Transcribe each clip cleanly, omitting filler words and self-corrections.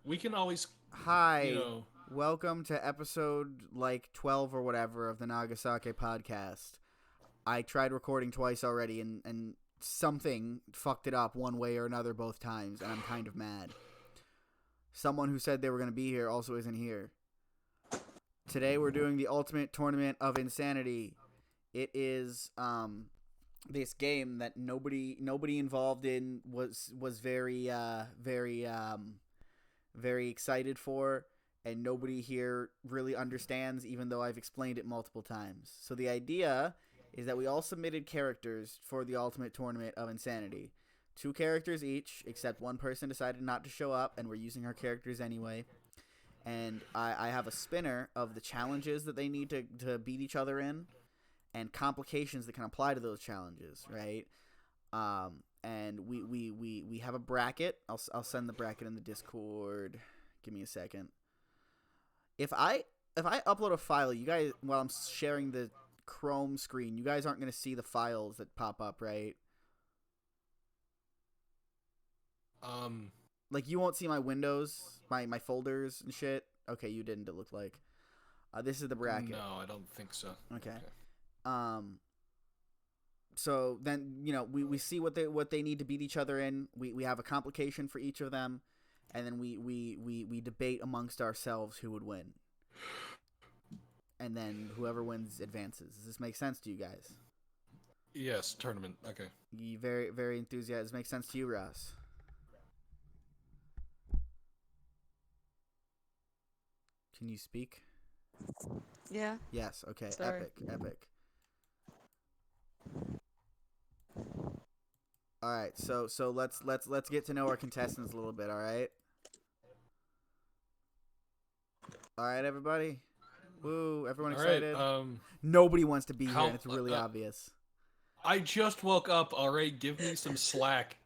We can always, you Hi, know, welcome to episode 12 or whatever of the Nagasaki podcast. I tried recording twice already and something fucked it up one way or another both times, and I'm kind of mad. Someone who said they were going to be here also isn't here. Today we're doing the ultimate tournament of insanity. It is this game that nobody involved in was very excited for, and nobody here really understands, even though I've explained it multiple times. So the idea is that we all submitted characters for the ultimate tournament of insanity. Two characters each, except one person decided not to show up, and we're using our characters anyway. And I have a spinner of the challenges that they need to beat each other in, and complications that can apply to those challenges, right? And we have a bracket. I'll send the bracket in the Discord. Give me a second. If I upload a file, you guys, while I'm sharing the Chrome screen, you guys aren't gonna see the files that pop up, right? um, Like you won't see my windows, my folders and shit. Okay, you didn't. It looked like. This is the bracket. no, I don't think so. Okay. Okay. Um. So then we see what they need to beat each other in. We have a complication for each of them, and then we debate amongst ourselves who would win, and then whoever wins advances. Does this make sense to you guys? Yes, tournament. Okay. You very enthusiastic. Does this make sense to you, Ross? Can you speak? Yeah, Yes. Okay. sorry. Epic. All right. So let's get to know our contestants a little bit. All right. All right, everybody. Woo! Everyone All right. excited? Nobody wants to be here, and How? it's really obvious. I just woke up. All right, give me some slack.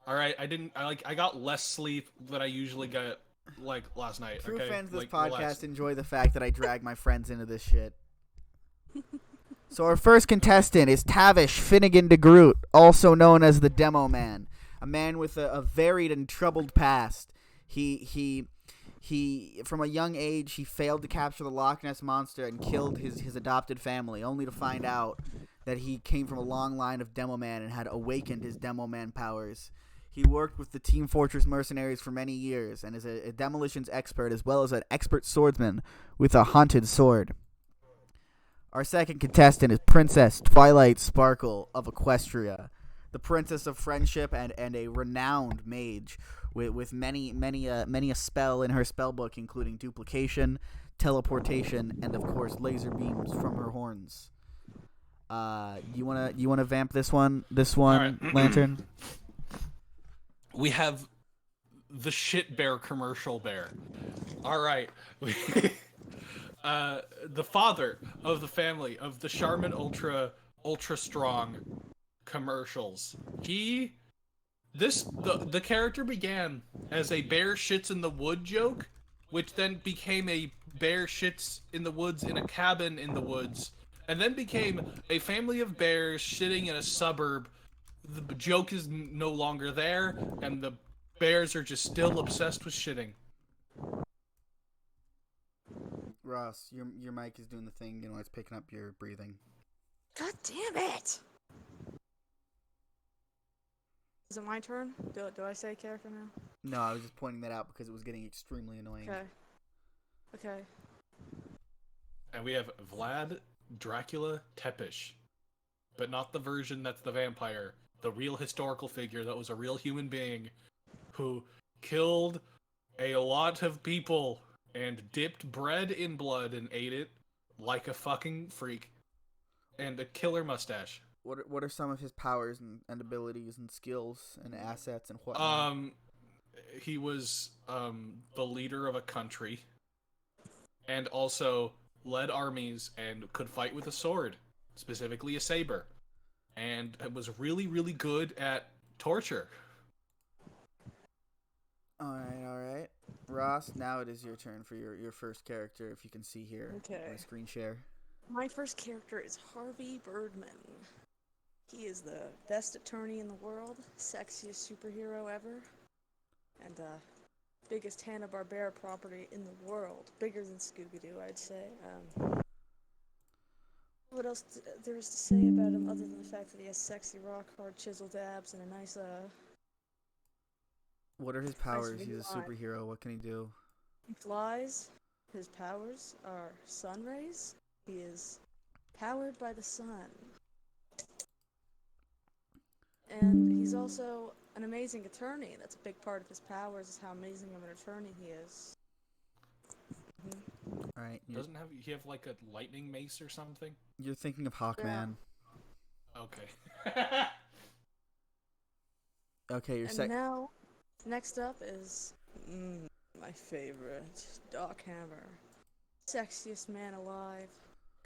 All right, I didn't. I got less sleep than I usually get like last night. True Okay, fans of this like relax. podcast enjoy the fact that I drag my friends into this shit. So our first contestant is Tavish Finnegan DeGroot, also known as the Demo Man, a man with a varied and troubled past. He from a young age he failed to capture the Loch Ness monster and killed his adopted family, only to find out that he came from a long line of Demo Man and had awakened his Demo Man powers. He worked with the Team Fortress mercenaries for many years and is a demolitions expert as well as an expert swordsman with a haunted sword. Our second contestant is Princess Twilight Sparkle of Equestria, the princess of friendship and a renowned mage with many a spell in her spell book, including duplication, teleportation, and of course laser beams from her horns. You wanna vamp this one? This All right. one, Lantern. We have the shit bear commercial bear. All right. The father of the family of the Charmin Ultra Strong commercials. The character began as a bear shits in the wood joke, which then became a bear shits in the woods in a cabin in the woods, and then became a family of bears shitting in a suburb. The joke is no longer there, and the bears are just still obsessed with shitting. Ross, your mic is doing the thing. It's picking up your breathing. God damn it! Is it my turn? Do I say character now? No, I was just pointing that out because it was getting extremely annoying. Okay. Okay. And we have Vlad Dracula Tepish, but not the version that's the vampire. The real historical figure that was a real human being who killed a lot of people and dipped bread in blood and ate it like a fucking freak. And a killer mustache. What are some of his powers and abilities and skills and assets and whatnot? He was the leader of a country, and also led armies and could fight with a sword, specifically a saber, and was really really good at torture. All right. Ross, now it is your turn for your first character, if you can see here. Okay. My screen share. My first character is Harvey Birdman. He is the best attorney in the world, sexiest superhero ever, and biggest Hanna-Barbera property in the world. Bigger than Scooby-Doo, I'd say. What else there is to say about him other than the fact that he has sexy, rock-hard, chiseled abs and a nice, What are his powers? nice He's a V-line. superhero. What can he do? He flies. His powers are sun rays. He is powered by the sun. And he's also an amazing attorney. That's a big part of his powers, is how amazing of an attorney he is. All right. Doesn't he have like a lightning mace or something? You're thinking of Hawkman. Okay. Okay, you're And now, next up is my favorite, Doc Hammer. Sexiest man alive.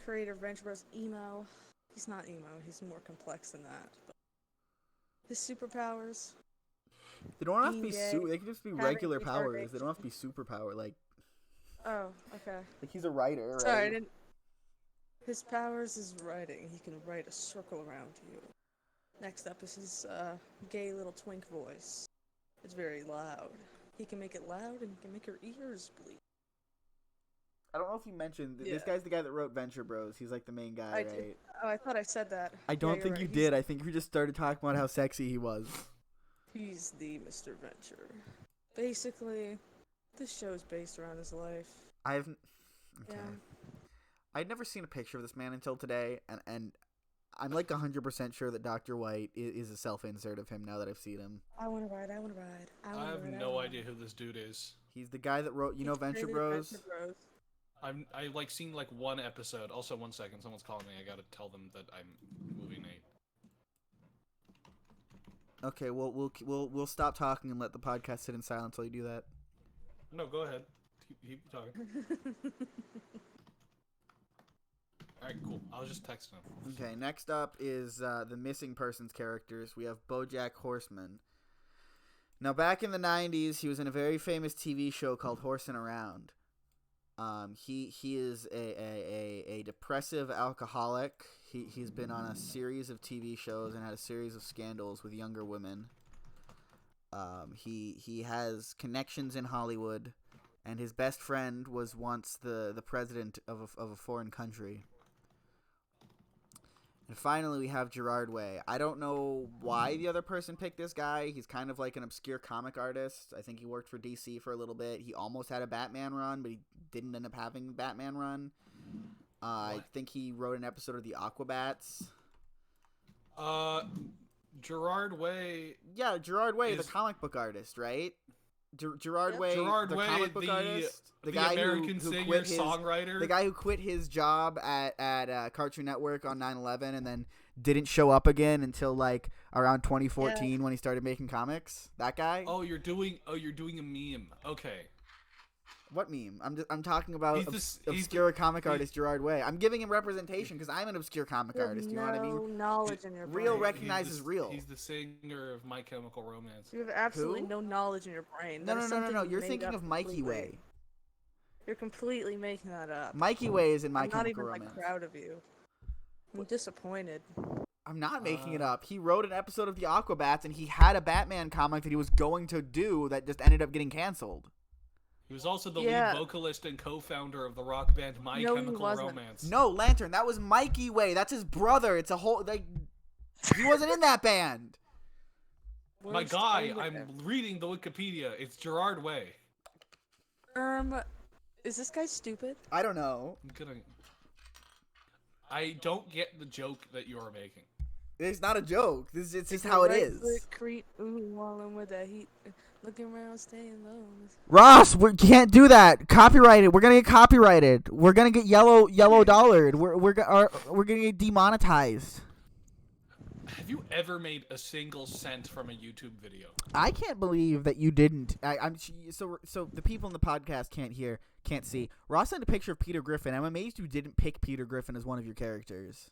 Creator of Venture Bros. Emo. He's not emo, he's more complex than that. But his superpowers. They don't have to be being they can just be having regular retardation. powers. They don't have to be superpower. Like Oh, okay. he's a writer, right? Sorry, I didn't. His powers is writing. He can write a circle around you. Next up is his gay little twink voice. It's very loud. He can make it loud and he can make your ears bleed. I don't know if you mentioned this Yeah. guy's the guy that wrote Venture Bros. He's like the main guy, I right? did. Oh, I thought I said that. I Yeah, don't you're think right. you He's- did. I think you just started talking about how sexy he was. He's the Mr. Venture. Basically, this show's based around his life. Okay. Yeah. I'd never seen a picture of this man until today, and I'm like 100% sure that Dr. White is a self-insert of him now that I've seen him. I want to ride. I want to ride. I have no idea who this dude is. He's the guy that wrote, Venture Bros? Venture Bros. I like seen like one episode. Also, 1 second, someone's calling me. I gotta tell them that I'm moving Nate. Okay, well we'll stop talking and let the podcast sit in silence while you do that. No, go ahead. Keep talking. Alright, cool. I was just texting him. Okay, next up is the missing persons characters. We have BoJack Horseman. Now, back in the 90s, he was in a very famous TV show called Horsin' Around. He is a depressive alcoholic. He's been on a series of TV shows and had a series of scandals with younger women. He has connections in Hollywood, and his best friend was once the president of a foreign country. And finally, we have Gerard Way. I don't know why the other person picked this guy. He's kind of like an obscure comic artist. I think he worked for DC for a little bit. He almost had a Batman run, but he didn't end up having a Batman run. I think he wrote an episode of the Aquabats. Gerard Way. Yeah, Gerard Way, the comic book artist, right? Gerard Way, Gerard the Way, comic book artist, the guy American who singer, quit his, songwriter, the guy who quit his job at Cartoon Network on 9/11 and then didn't show up again until like around 2014 when he started making comics. That guy. Oh, you're doing a meme. Okay. What meme? I'm talking about He's obscure comic artist Gerard Way. I'm giving him representation because I'm an obscure comic artist. You know what I mean? No knowledge in your brain. Real recognizes real. He's the singer of My Chemical Romance. You have absolutely Who? no knowledge in your brain. No. That is something you You're made thinking up of Mikey completely. Way. You're completely making that up. Mikey Way is in My I'm not Chemical even Romance. like proud of you. I'm disappointed. I'm not making it up. He wrote an episode of the Aquabats, and he had a Batman comic that he was going to do that just ended up getting canceled. He was also the Yeah. lead vocalist and co-founder of the rock band My No, he Chemical wasn't. Romance. No, Lantern, that was Mikey Way. That's his brother. It's a whole he wasn't in that band. My Worst guy, thing I'm ever. reading the Wikipedia. It's Gerard Way. Is this guy stupid? I don't know. I don't get the joke that you're making. It's not a joke. It's just Take how a it right is. foot creep, ooh, while I'm with that heat. Looking around, staying low. Ross, we can't do that. Copyrighted. We're gonna get copyrighted. We're gonna get yellow dollared. We're gonna get demonetized. Have you ever made a single cent from a YouTube video? I can't believe that you didn't. So the people in the podcast can't see. Ross sent a picture of Peter Griffin. I'm amazed you didn't pick Peter Griffin as one of your characters.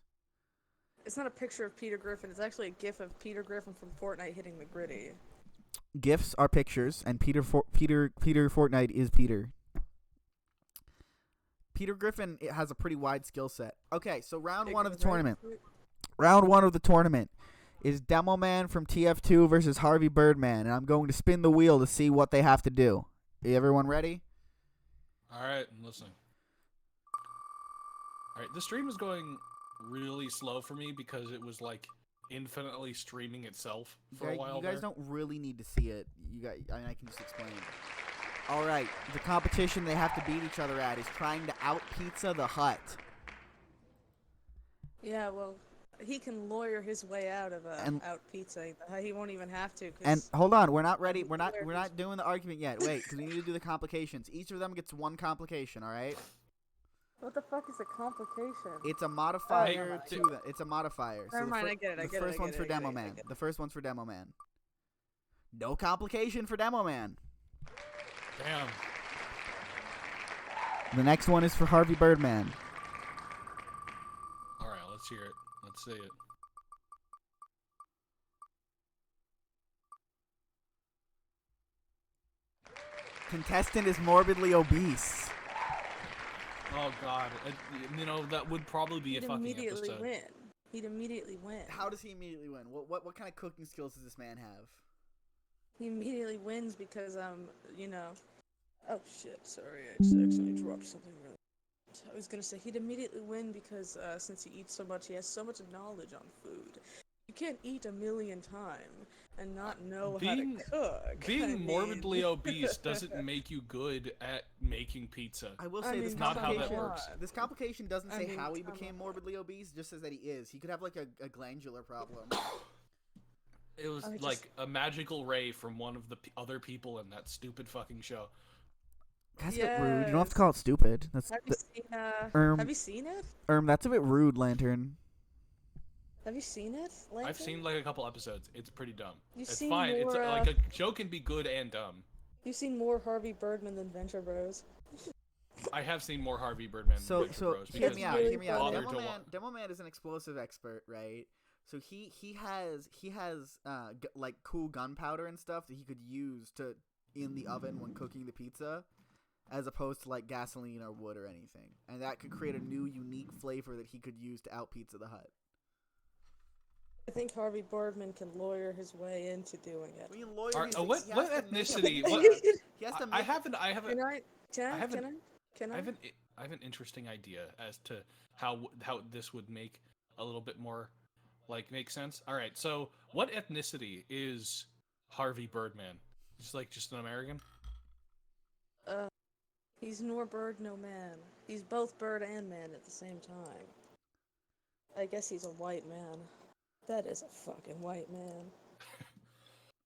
It's not a picture of Peter Griffin. It's actually a gif of Peter Griffin from Fortnite hitting the gritty. GIFs are pictures, and Peter Fortnite is Peter. Peter Griffin has a pretty wide skill set. Okay, so round one of the tournament. Round one of the tournament is Demo Man from TF2 versus Harvey Birdman, and I'm going to spin the wheel to see what they have to do. Everyone ready? All right, I'm listening. All right, the stream is going really slow for me because it was like infinitely streaming itself for a while. You guys there. don't really need to see it. I can just explain. All right, the competition they have to beat each other at is trying to out Pizza the Hut. Yeah, well, he can lawyer his way out of out pizza. He won't even have to. And hold on, we're not ready. He's We're not lawyer doing the argument yet. Wait, because we need to do the complications. Each of them gets one complication. All right. What the fuck is a complication? It's a modifier Hey, to that. It's a modifier. Never mind, I get it. The first one's for Demo Man. The first one's for Demo Man. No complication for Demo Man. Damn. The next one is for Harvey Birdman. All right, let's hear it. Let's see it. Contestant is morbidly obese. Oh God, you know that would probably be He'd a fucking immediately episode. win. He'd immediately win. How does he immediately win? What kind of cooking skills does this man have? He immediately wins because you know. Oh shit! Sorry, I just accidentally dropped something. Really. I was gonna say he'd immediately win because since he eats so much, he has so much knowledge on food. You can't eat a million times and not know how to cook. Being morbidly obese doesn't make you good at making pizza. I will say this not how that complication. works. This complication doesn't say how he come became on. morbidly obese. It just says that he is. He could have like a glandular problem. It was like a magical ray from one of the other people in that stupid fucking show. That's a bit rude. You don't have to call it stupid. That's Have you seen it? That's a bit rude, Lantern. Have you seen it? Lantern? I've seen like a couple episodes. It's pretty dumb. You've It's seen fine. It's more, like a show can be good and dumb. You've seen more Harvey Birdman than Venture Bros. I have seen more Harvey Birdman. So Venture Bros hear because me out. really Hear me out. bothered to Demo Man is an explosive expert, right? So he has like cool gunpowder and stuff that he could use to in the oven when cooking the pizza, as opposed to like gasoline or wood or anything, and that could create a new unique flavor that he could use to out Pizza the Hut. I think Harvey Birdman can lawyer his way into doing it. We lawyer Are- his- what he has to make ethnicity? a- What- He has to I make have an Can I? I have an interesting idea as to how this would make a little bit more like make sense. All right, so what ethnicity is Harvey Birdman? Just an American? He's nor bird, no man. He's both bird and man at the same time. I guess he's a white man. That is a fucking white man.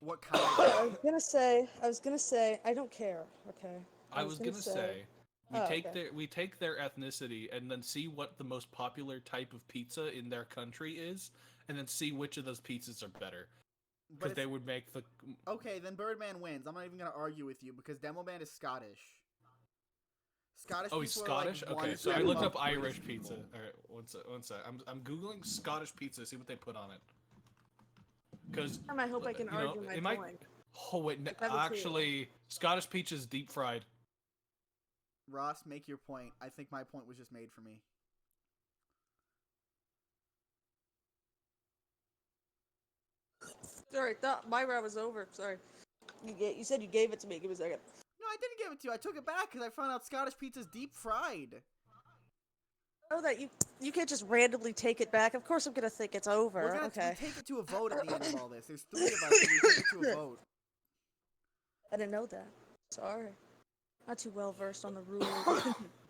What kind I of... was gonna say, I don't care, okay? I was gonna say we Oh, take okay. their ethnicity and then see what the most popular type of pizza in their country is, and then see which of those pizzas are better. Because they would make the Okay, then Birdman wins. I'm not even gonna argue with you because Demo Man is Scottish. Scottish. Oh, he's people are, like, Scottish. one Okay, so I step looked above up Irish British pizza. people. All right, one sec. I'm googling Scottish pizza. See what they put on it. Because I hope I can argue my point. Oh wait, actually, Scottish pizza is deep fried. Ross, make your point. I think my point was just made for me. Sorry, my round was over. Sorry. You said you gave it to me. Give me a second. No, I didn't give it to you. I took it back because I found out Scottish pizza's deep fried. Oh, that you can't just randomly take it back. Of course, I'm gonna think it's over. We're gonna Okay. we take it to a vote at the end of all this. There's 3 of us, and we take it to a vote. I didn't know that. Sorry. Not too well versed on the rules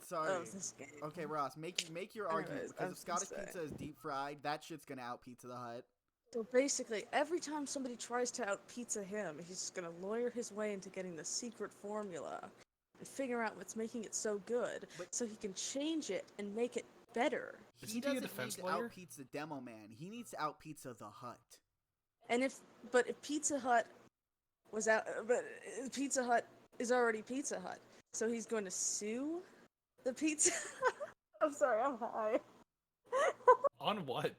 Sorry. of this game. Okay, Ross, make your argument Anyways, because I if Scottish was gonna pizza is deep fried, that shit's gonna out Pizza the Hut. So basically, every time somebody tries to out-pizza him, he's just gonna lawyer his way into getting the secret formula and figure out what's making it so good, so he can change it and make it better. He Isn't he a doesn't need defense to lawyer? out Pizza Demo Man. He needs to out Pizza the Hut. And if Pizza Hut was out, but Pizza Hut is already Pizza Hut, so he's going to sue the pizza. I'm sorry, I'm high. On what?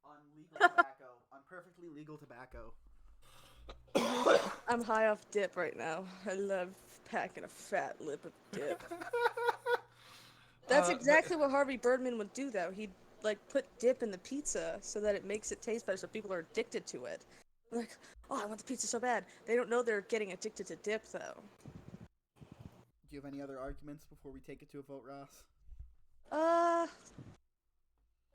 On legal tobacco. On perfectly legal tobacco. I'm high off dip right now. I love packing a fat lip of dip. That's exactly what Harvey Birdman would do, though. He'd like put dip in the pizza so that it makes it taste better, so people are addicted to it. Like, oh, I want the pizza so bad. They don't know they're getting addicted to dip, though. Do you have any other arguments before we take it to a vote, Ross?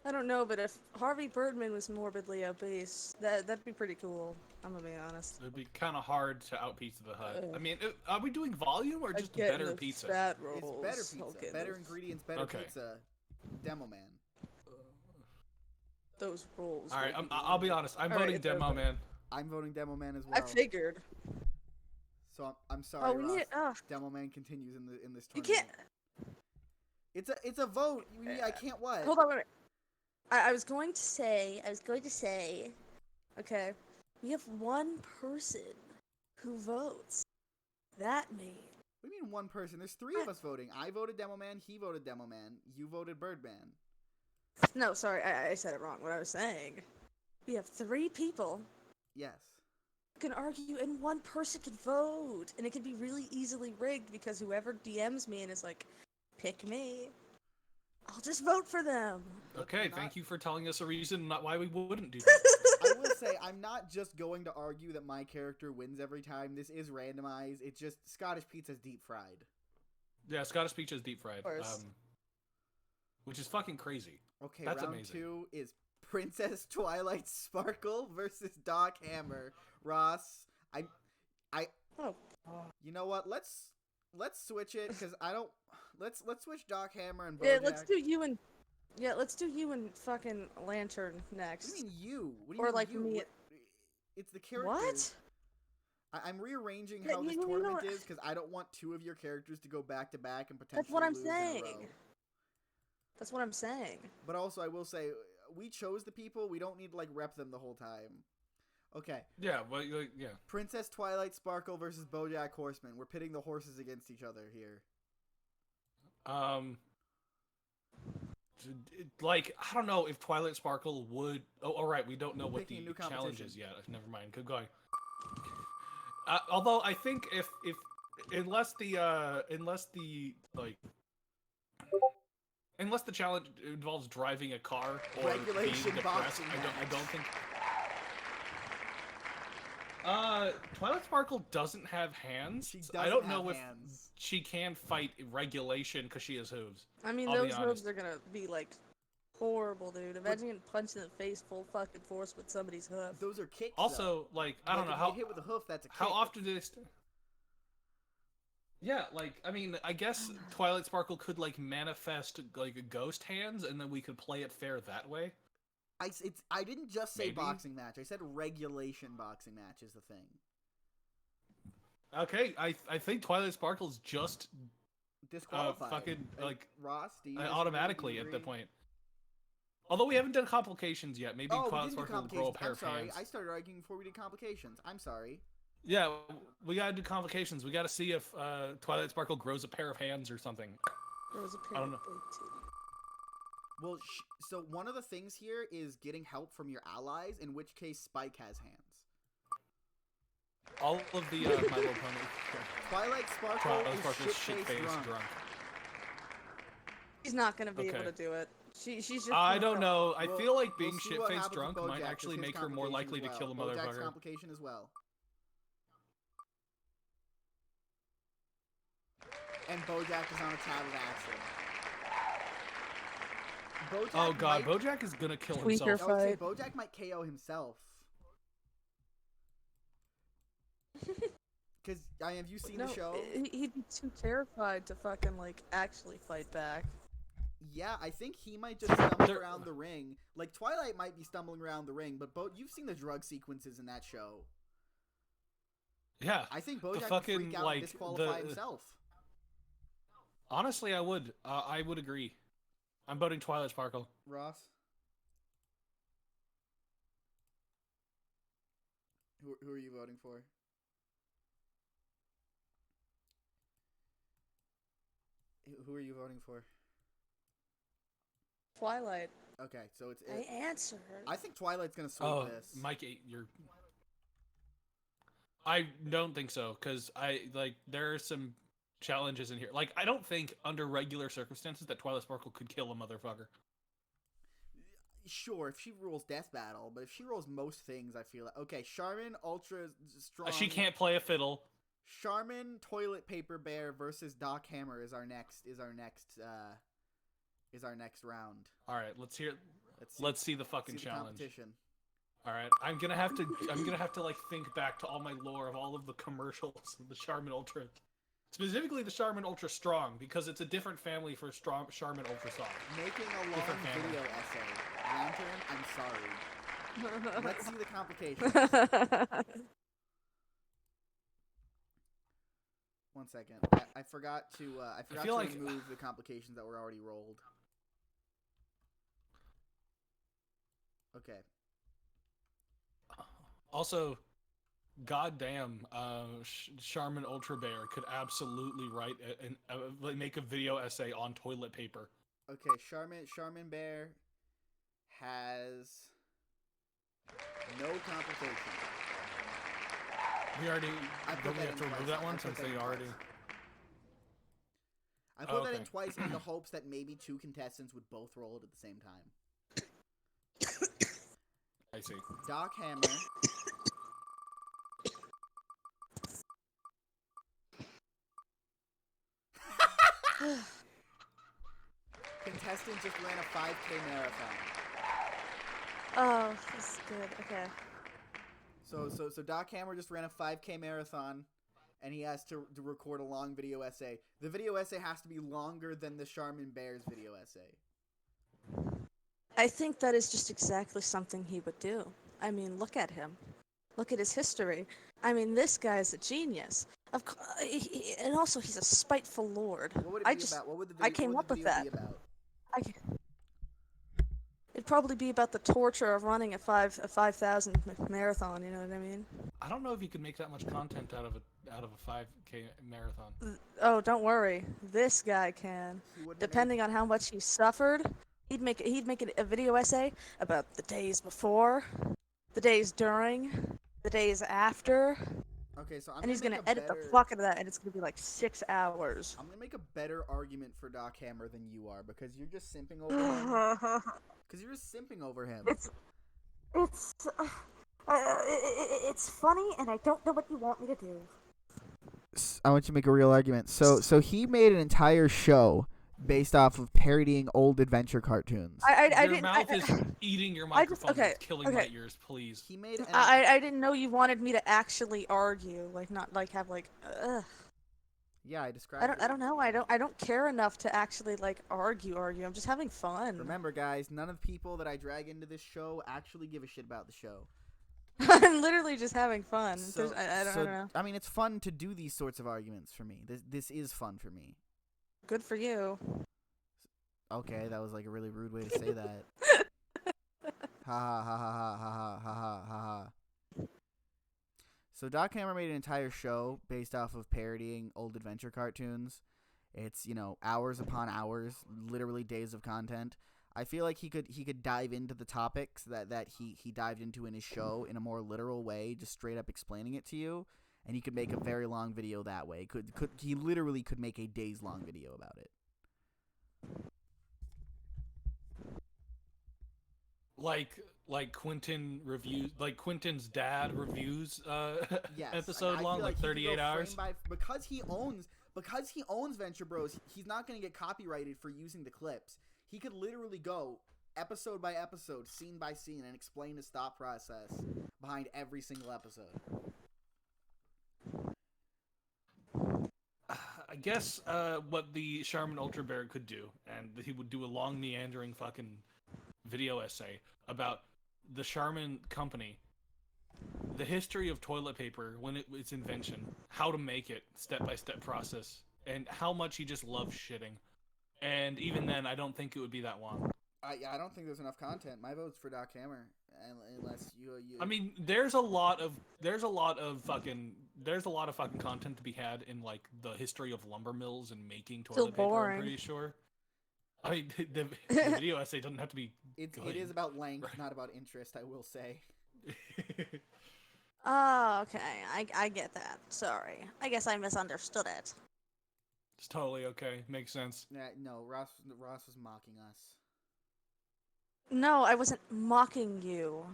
I don't know, but if Harvey Birdman was morbidly obese, that'd be pretty cool. I'm gonna be honest. It'd be kind of hard to out Pizza the Hut. Ugh. I mean, are we doing volume or just Again, better the pizza? Fat It's rolls. better pizza, Okay, better those- ingredients, better Okay. pizza. Demo Man. Those rolls. All right, would be I'll be honest. I'm All right, voting it's Demo over. Man. I'm voting Demo Man as I well. figured. So I'm sorry, Oh, we Ross. need. Demo Man continues in this You tournament. can't. It's a vote. I can't what? Hold on, wait. I was going to say. Okay, we have one person who votes. That means. What do you mean one person? There's three of us voting. I voted Demo Man. He voted Demo Man. You voted Birdman. No, sorry, I said it wrong. What I was saying. We have 3 people Yes. who can argue, and one person can vote, and it can be really easily rigged because whoever DMs me and is like, "Pick me," I'll just vote for them. Okay, not- thank you for telling us a reason not why we wouldn't do that. I will say I'm not just going to argue that my character wins every time. This is randomized. It's just Scottish pizza's deep fried. Yeah, Scottish pizza is deep fried. course. Which is fucking crazy. Okay, That's round amazing. 2 is Princess Twilight Sparkle versus Doc Hammer. Ross, Oh, you know what? Let's switch it because I don't. Let's switch Doc Hammer and Bojack. yeah, let's do you and fucking Lantern What next. do you mean you? What do you Or mean like you? me- What- It's the characters. What? I'm rearranging Yeah, how this you know tournament what? is because I don't want 2 of your characters to go back to back and potentially That's what I'm lose in a row. saying. That's what I'm saying. But also, I will say, we chose the people. We don't need to like rep them the whole time. Okay, Yeah, well, yeah. Princess Twilight Sparkle versus BoJack Horseman. We're pitting the horses against each other here. Like, I don't know if Twilight Sparkle would. Oh, all right, we don't know what Picking a the new challenge competition. is yet. Never mind. Keep going. Although I think if unless the challenge involves driving a car or Regulation being depressed, boxing I don't think. Twilight Sparkle doesn't have hands. She I doesn't don't know have if hands. she can fight regulation because she has hooves. I mean, I'll be those honest. moves are gonna be like horrible, dude. Imagine getting punched in the face full fucking force with somebody's hoof. Those are kicks. Also, like, I don't know if how you get hit with a hoof. That's a kick. how often do they? Yeah, like, I mean, I guess Twilight Sparkle could like manifest like a ghost hands, and then we could play it fair that way. I didn't just say Maybe. boxing match. I said regulation boxing match is the thing. Okay, I think Twilight Sparkle's just Disqualified. fucking, like, Ross, do you disagree? automatically Do you at the agree? point. Although we haven't done complications yet, maybe Oh, we Twilight didn't do Sparkle will grow a complications. pair I'm of sorry. hands. I started arguing before we did complications. I'm sorry. Yeah, we gotta do complications. We gotta see if Twilight Sparkle grows a pair of hands or something. There was a I pair don't of big titties. Well, so one of the things here is getting help from your allies, in which case Spike has hands. All of the My Little Pony. Twilight Sparkle Twilight is Sparkle's shit-faced shit-faced drunk. She's not gonna be able Okay. to do it. She's just. I gonna don't fail. know. I Well, feel like we'll being see what shit-faced happens with drunk might Bojack, 'cause actually his make her more complication likely as to well. kill a Bojack's motherfucker. complication as well. And Bojack is on a tablet acid. Bojack Oh god, might, Bojack is gonna kill Tweaker himself. I would say fight. Bojack might KO himself. Because have you seen No, the show? he'd be too terrified to fucking like actually fight back. Yeah, I think he might just stumble There- around the ring. Like Twilight might be stumbling around the ring, but you've seen the drug sequences in that show. Yeah. I think Bojack would fucking, freak out like, and disqualify the- himself. Honestly, I would. I would agree. I'm voting Twilight Sparkle. Ross, who are you voting for? Who are you voting for? Twilight. Okay, so it's I it. answered. I think Twilight's gonna sweep Oh, this. Mike, you're. I don't think so, because there are some challenges in here. Like, I don't think under regular circumstances that Twilight Sparkle could kill a motherfucker. Sure, if she rules Death Battle, but if she rolls most things, I feel like okay. Charmin, ultra strong. She can't play a fiddle. Charmin, Toilet Paper Bear versus Doc Hammer is our next round. All right, let's see the fucking See the challenge. competition. All right, I'm gonna have to like think back to all my lore of all of the commercials of the Charmin Ultra, specifically the Charmin Ultra Strong, because it's a different family for Charmin Ultra Soft. Making a long video essay. Lantern, I'm sorry. Let's see the complications. One second. I forgot to remove the complications that were already rolled. Okay. Also, goddamn, Charmin Ultra Bear could absolutely write make a video essay on toilet paper. Okay, Charmin Bear has no complication. We already Don't we have to remove that one since they already. I put that in twice in the hopes that maybe two contestants would both roll it at the same time. I see. Doc Hammer. Contestant just ran a 5K marathon. Oh, this is good. Okay. So Doc Hammer just ran a 5K marathon, and he has to record a long video essay. The video essay has to be longer than the Charmin Bear's video essay. I think that is just exactly something he would do. I mean, look at him. Look at his history. I mean, this guy's a genius. And also, he's a spiteful lord. What would it be about? What would the video, I came up with that. Be about? It'd probably be about the torture of running a 5,000 marathon. You know what I mean? I don't know if you could make that much content out of a 5K marathon. Oh, don't worry. This guy can. Depending on how much he suffered, he'd make a video essay about the days before, the days during, the days after. Okay, so he's gonna edit the fuck out of that, and it's gonna be like 6 hours. I'm gonna make a better argument for Doc Hammer than you are, because you're just simping over him. Because you're just simping over him. It's funny, and I don't know what you want me to do. I want you to make a real argument. So he made an entire show based off of parodying old adventure cartoons. Your mouth is eating your microphone. It's killing my ears, please. He made. I didn't know you wanted me to actually argue, like not like have like. Yeah, I described. I don't know. I don't care enough to actually like argue. I'm just having fun. Remember, guys, none of the people that I drag into this show actually give a shit about the show. I'm literally just having fun. I don't know. I mean, it's fun to do these sorts of arguments for me. This is fun for me. Good for you. Okay, that was like a really rude way to say that. Ha ha ha ha ha ha ha ha ha. So Doc Hammer made an entire show based off of parodying old adventure cartoons. It's, hours upon hours, literally days of content. I feel like he could dive into the topics that he dived into in his show in a more literal way, just straight up explaining it to you. And he could make a very long video that way. He literally could make a days-long video about it. Like Quentin reviews, like Quentin's dad reviews yes, episode long, like 38 hours. Because he owns Venture Bros, he's not going to get copyrighted for using the clips. He could literally go episode by episode, scene by scene, and explain his thought process behind every single episode. I guess what the Charmin Ultra Bear could do, and he would do a long meandering fucking video essay about the Charmin company, the history of toilet paper when its invention, how to make it, step-by-step process, and how much he just loves shitting. And even then, I don't think it would be that long. I don't think there's enough content. My vote's for Doc Hammer, unless you. I mean, there's a lot of fucking content to be had in like the history of lumber mills and making toilet paper. I'm pretty sure. I mean, the video essay doesn't have to be. It is about length, right? Not about interest. I will say. Oh, okay. I get that. Sorry. I guess I misunderstood it. It's totally okay. Makes sense. Yeah, no, Ross was mocking us. No, I wasn't mocking you.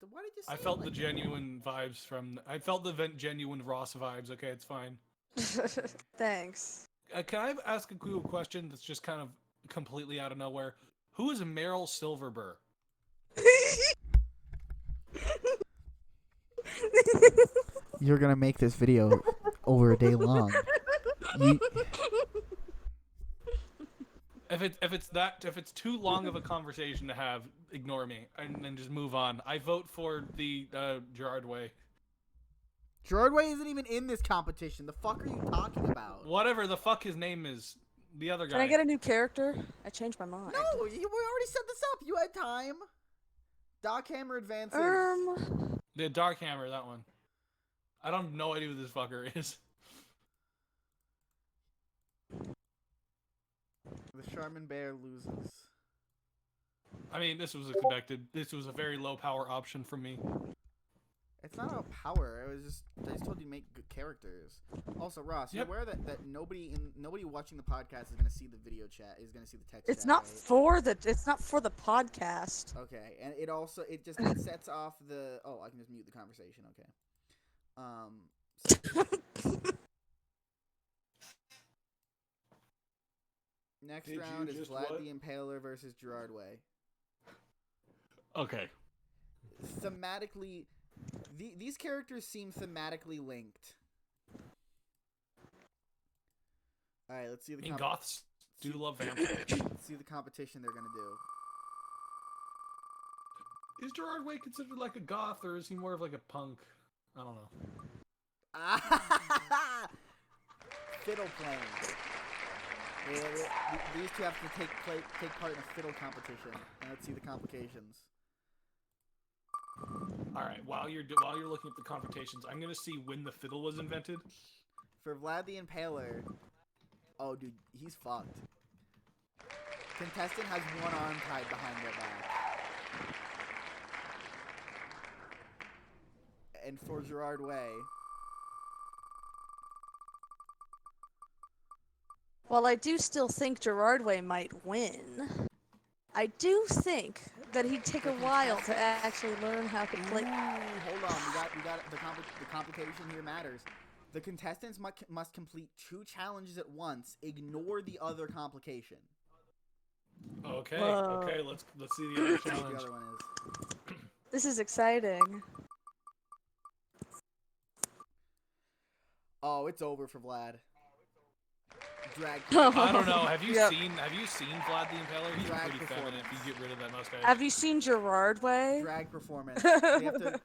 Then why did you say I it felt like the that? genuine vibes from. I felt the genuine Ross vibes. Okay, it's fine. Thanks. Can I ask a quick question that's just kind of completely out of nowhere? Who is Meryl Silverburr? You're gonna make this video over a day long. You If it's too long of a conversation to have, ignore me and then just move on. I vote for the Gerard Way. Gerard Way isn't even in this competition. The fuck are you talking about? Whatever the fuck his name is, the other guy. Can I get a new character? I changed my mind. No, we already set this up. You had time. Doc Hammer advances. The Dark Hammer, that one. I don't have no idea who this fucker is. The Charmin Bear loses. I mean, this was expected. This was a very low power option from me. It's not about power. I just told you to make good characters. Also, Ross, you're Yep. aware that nobody watching the podcast is gonna see the video chat. Is gonna see the text. It's chat, not right? for the. It's not for the podcast. Okay, and it sets off the. Oh, I can just mute the conversation. Okay. Next Did you round is just Vlad what? the Impaler versus Gerard Way. Okay. Thematically, these characters seem thematically linked. All right, let's see I the. mean, goths do love vampires. Let's see the competition they're gonna do. Is Gerard Way considered like a goth, or is he more of like a punk? I don't know. Fiddle playing. These two have to take part in a fiddle competition, and let's see the complications. All right. While you're looking at the computations, I'm gonna see when the fiddle was invented. For Vlad the Impaler, oh dude, he's fucked. Contestant has one arm tied behind their back. And for Gerard Way, While I do still think Gerard Way might win, I do think that he'd take a while to actually learn how to play. hold on, we got the complication here matters. The contestants must complete 2 challenges at once. Ignore the other complication. Okay. Whoa. Okay. Let's see the other Let's see what challenge. the other one is. This is exciting. Oh, it's over for Vlad. Drag. I don't know. Have you Yep. seen Vlad the Impaler? He's Drag pretty feminine if performance. you get rid of that mustache. Have you seen Gerard Way? Drag performance. They have to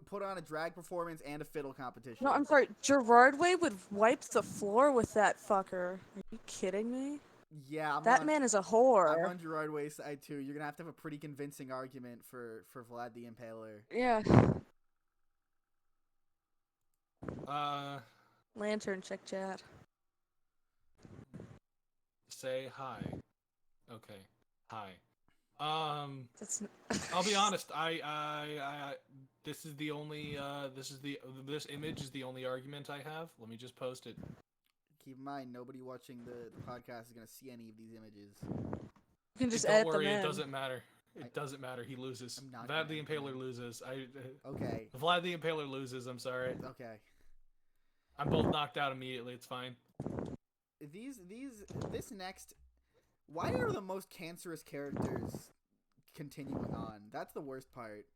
put on a drag performance and a fiddle competition. No, I'm sorry. Gerard Way would wipe the floor with that fucker. Are you kidding me? Yeah, That man is a I'm whore. on Gerard Way's side too. You're gonna have to have a pretty convincing argument for Vlad the Impaler. Yeah. Lantern, check chat. Say hi. Okay. Hi. That's. I'll be honest. This is the only. This image is the only argument I have. Let me just post it. Keep in mind, nobody watching the podcast is gonna see any of these images. You can just Don't edit worry. them It in. doesn't matter. It doesn't matter. He loses. I'm not Vlad the gonna- Impaler loses. Okay. Vlad the Impaler loses. I'm sorry. Okay. I'm both knocked out immediately. It's fine. This next. Why are the most cancerous characters continuing on? That's the worst part.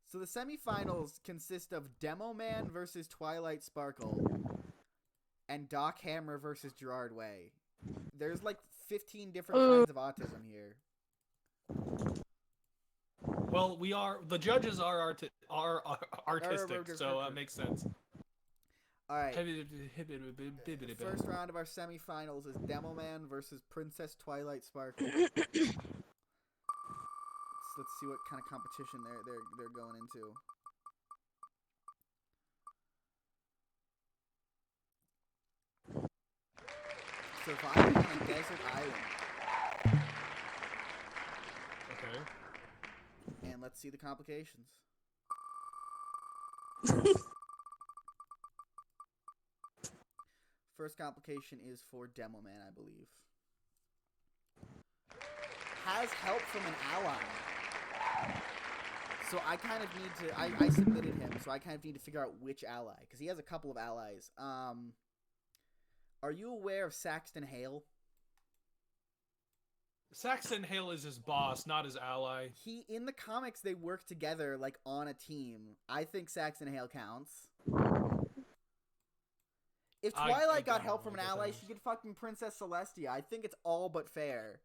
So the semifinals consist of Demo Man versus Twilight Sparkle, and Doc Hammer versus Gerard Way. There's like 15 different kinds of autism here. Well, the judges are artistic, so it makes sense. All right. First round of our semifinals is Demo Man versus Princess Twilight Sparkle. Let's see what kind of competition they're going into. Surviving on a desert island. Okay. And let's see the complications. First complication is for Demo Man, I believe. has help from an ally. So I kind of need to. I submitted him, so I kind of need to figure out which ally, because he has a couple of allies. Are you aware of Saxton Hale? Saxton Hale is his boss, not his ally. He in the comics they work together like on a team. I think Saxton Hale counts. If Twilight got help from an ally, she could fucking Princess Celestia. I think it's all but fair.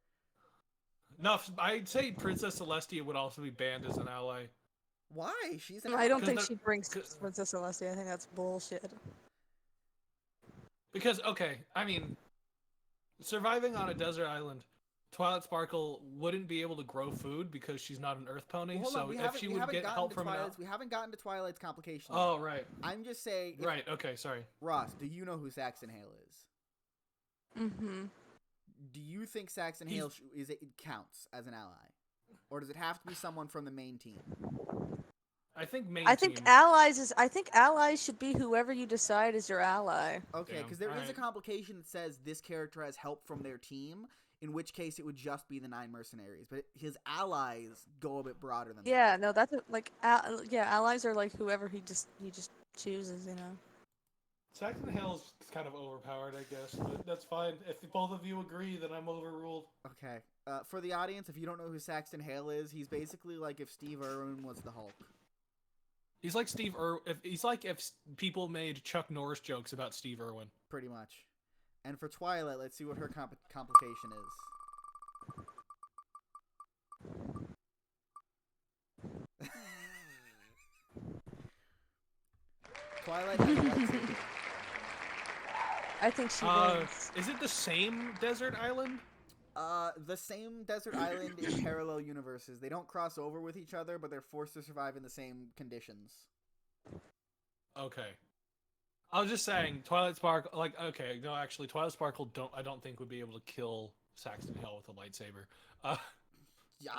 No, I'd say Princess Celestia would also be banned as an ally. Why? She's an. I don't think she brings Princess Celestia. I think that's bullshit. Because okay, I mean, surviving on a desert island, Twilight Sparkle wouldn't be able to grow food because she's not an Earth pony. Well, so if she would get help from we haven't gotten to Twilight's complications. Oh right. I'm just saying. Right. Okay. Sorry. Ross, do you know who Saxton Hale is? Mm-hmm. Do you think Saxton Hale it counts as an ally, or does it have to be someone from the main team? I think I think allies should be whoever you decide is your ally. Okay, because there is a complication that says this character has help from their team, in which case it would just be the 9 mercenaries. But his allies go a bit broader than that. Yeah, no, that's allies are like whoever he just chooses, you know. Saxton Hale's kind of overpowered, I guess, but that's fine. If both of you agree, then I'm overruled. Okay. For the audience, if you don't know who Saxton Hale is, he's basically like if Steve Irwin was the Hulk. He's like Steve Irwin. He's like if people made Chuck Norris jokes about Steve Irwin. Pretty much. And for Twilight, let's see what her complication is. Twilight has a lightsaber. I think she wins. Is it the same desert island? The same desert island in parallel universes. They don't cross over with each other, but they're forced to survive in the same conditions. Okay. I was just saying, Twilight Sparkle, like, okay, no, actually, Twilight Sparkle I don't think would be able to kill Saxton Hale with a lightsaber. Yeah,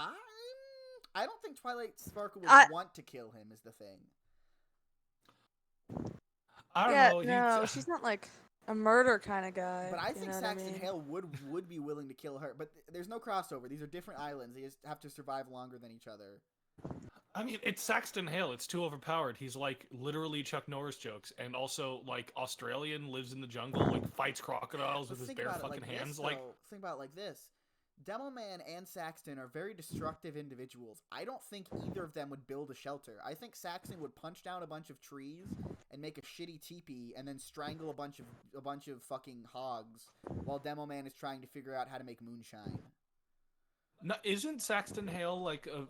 I don't think Twilight Sparkle would want to kill him, is the thing. I don't know. No, she's not like a murder kind of guy. But I think Saxton Hale would be willing to kill her. But there's no crossover. These are different islands. They just have to survive longer than each other. I mean, it's Saxton Hale. It's too overpowered. He's like literally Chuck Norris jokes, and also like Australian, lives in the jungle, like fights crocodiles with his bare fucking hands. Think about it like this: Demo Man and Saxton are very destructive individuals. I don't think either of them would build a shelter. I think Saxton would punch down a bunch of trees and make a shitty teepee, and then strangle a bunch of fucking hogs, while Demo Man is trying to figure out how to make moonshine. No, isn't Saxton Hale like a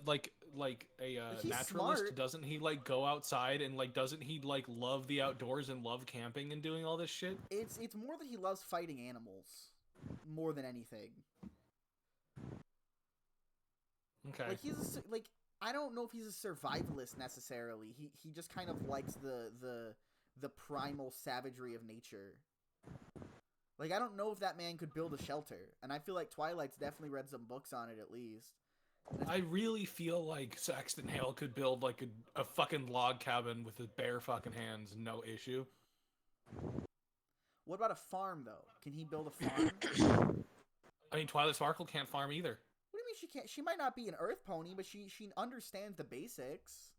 naturalist? Smart. Doesn't he like go outside and like doesn't he like love the outdoors and love camping and doing all this shit? It's more that he loves fighting animals more than anything. Okay. Like I don't know if he's a survivalist necessarily. He just kind of likes the primal savagery of nature. Like, I don't know if that man could build a shelter, and I feel like Twilight's definitely read some books on it at least. I really feel like Saxton Hale could build like a fucking log cabin with his bare fucking hands, no issue. What about a farm though? Can he build a farm? I mean, Twilight Sparkle can't farm either. What do you mean she can't? She might not be an Earth pony, but she understands the basics.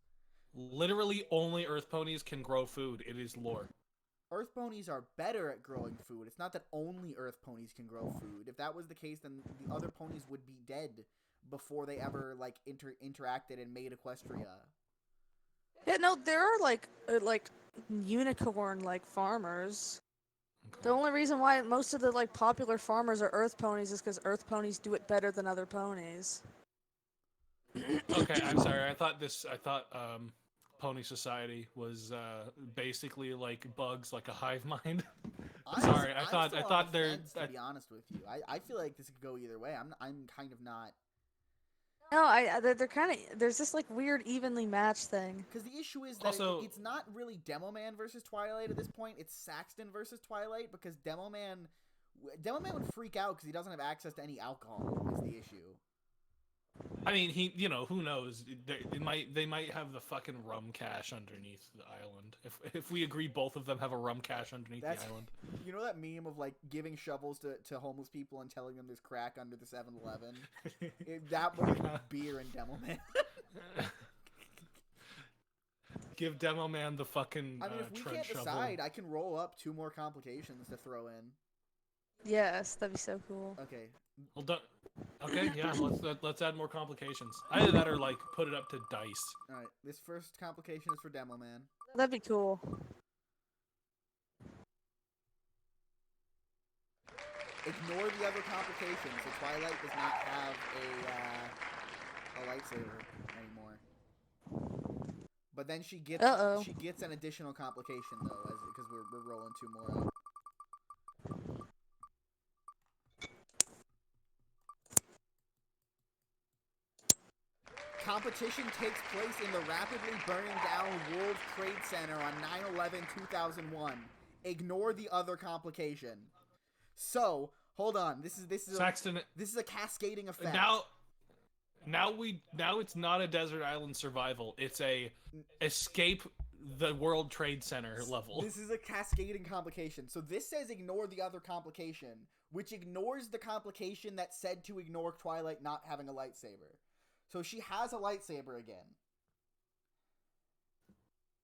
Literally, only Earth ponies can grow food. It is lore. Earth ponies are better at growing food. It's not that only Earth ponies can grow food. If that was the case, then the other ponies would be dead before they ever like interacted and made Equestria. Yeah, no, there are like unicorn like farmers. Okay. The only reason why most of the like popular farmers are Earth ponies is because Earth ponies do it better than other ponies. Okay, I'm sorry. I thought Pony Society was basically like bugs, like a hive mind. Sorry, I thought they're. To be honest with you, I feel like this could go either way. I'm kind of not. No, they're kind of there's this like weird evenly matched thing. Because the issue is that Also, it's not really Demo Man versus Twilight at this point. It's Saxton versus Twilight because Demo Man would freak out because he doesn't have access to any alcohol. Is the issue. I mean, who knows? They might have the fucking rum cache underneath the island. If we agree both of them have a rum cache underneath the island. You know that meme of like giving shovels to homeless people and telling them there's crack under the 7-Eleven? That was beer and Demo Man. Give Demo Man the fucking I mean, if we trench can't shovel. decide, I can roll up 2 more complications to throw in. Yes, that'd be so cool. Okay. Well done. Okay, yeah, let's add more complications. Either that or like put it up to dice. All right. This first complication is for Demo Man. That'd be cool. Ignore the other complications. So Twilight does not have a lightsaber anymore. But then she gets an additional complication though, because we're rolling 2 more up. Competition takes place in the rapidly burning down World Trade Center on 9/11/2001. Ignore the other complication. So, hold on. This is Saxton. This is a cascading effect. Now it's not a desert island survival. It's a escape the World Trade Center level. This is a cascading complication. So this says ignore the other complication, which ignores the complication that said to ignore Twilight not having a lightsaber. So she has a lightsaber again.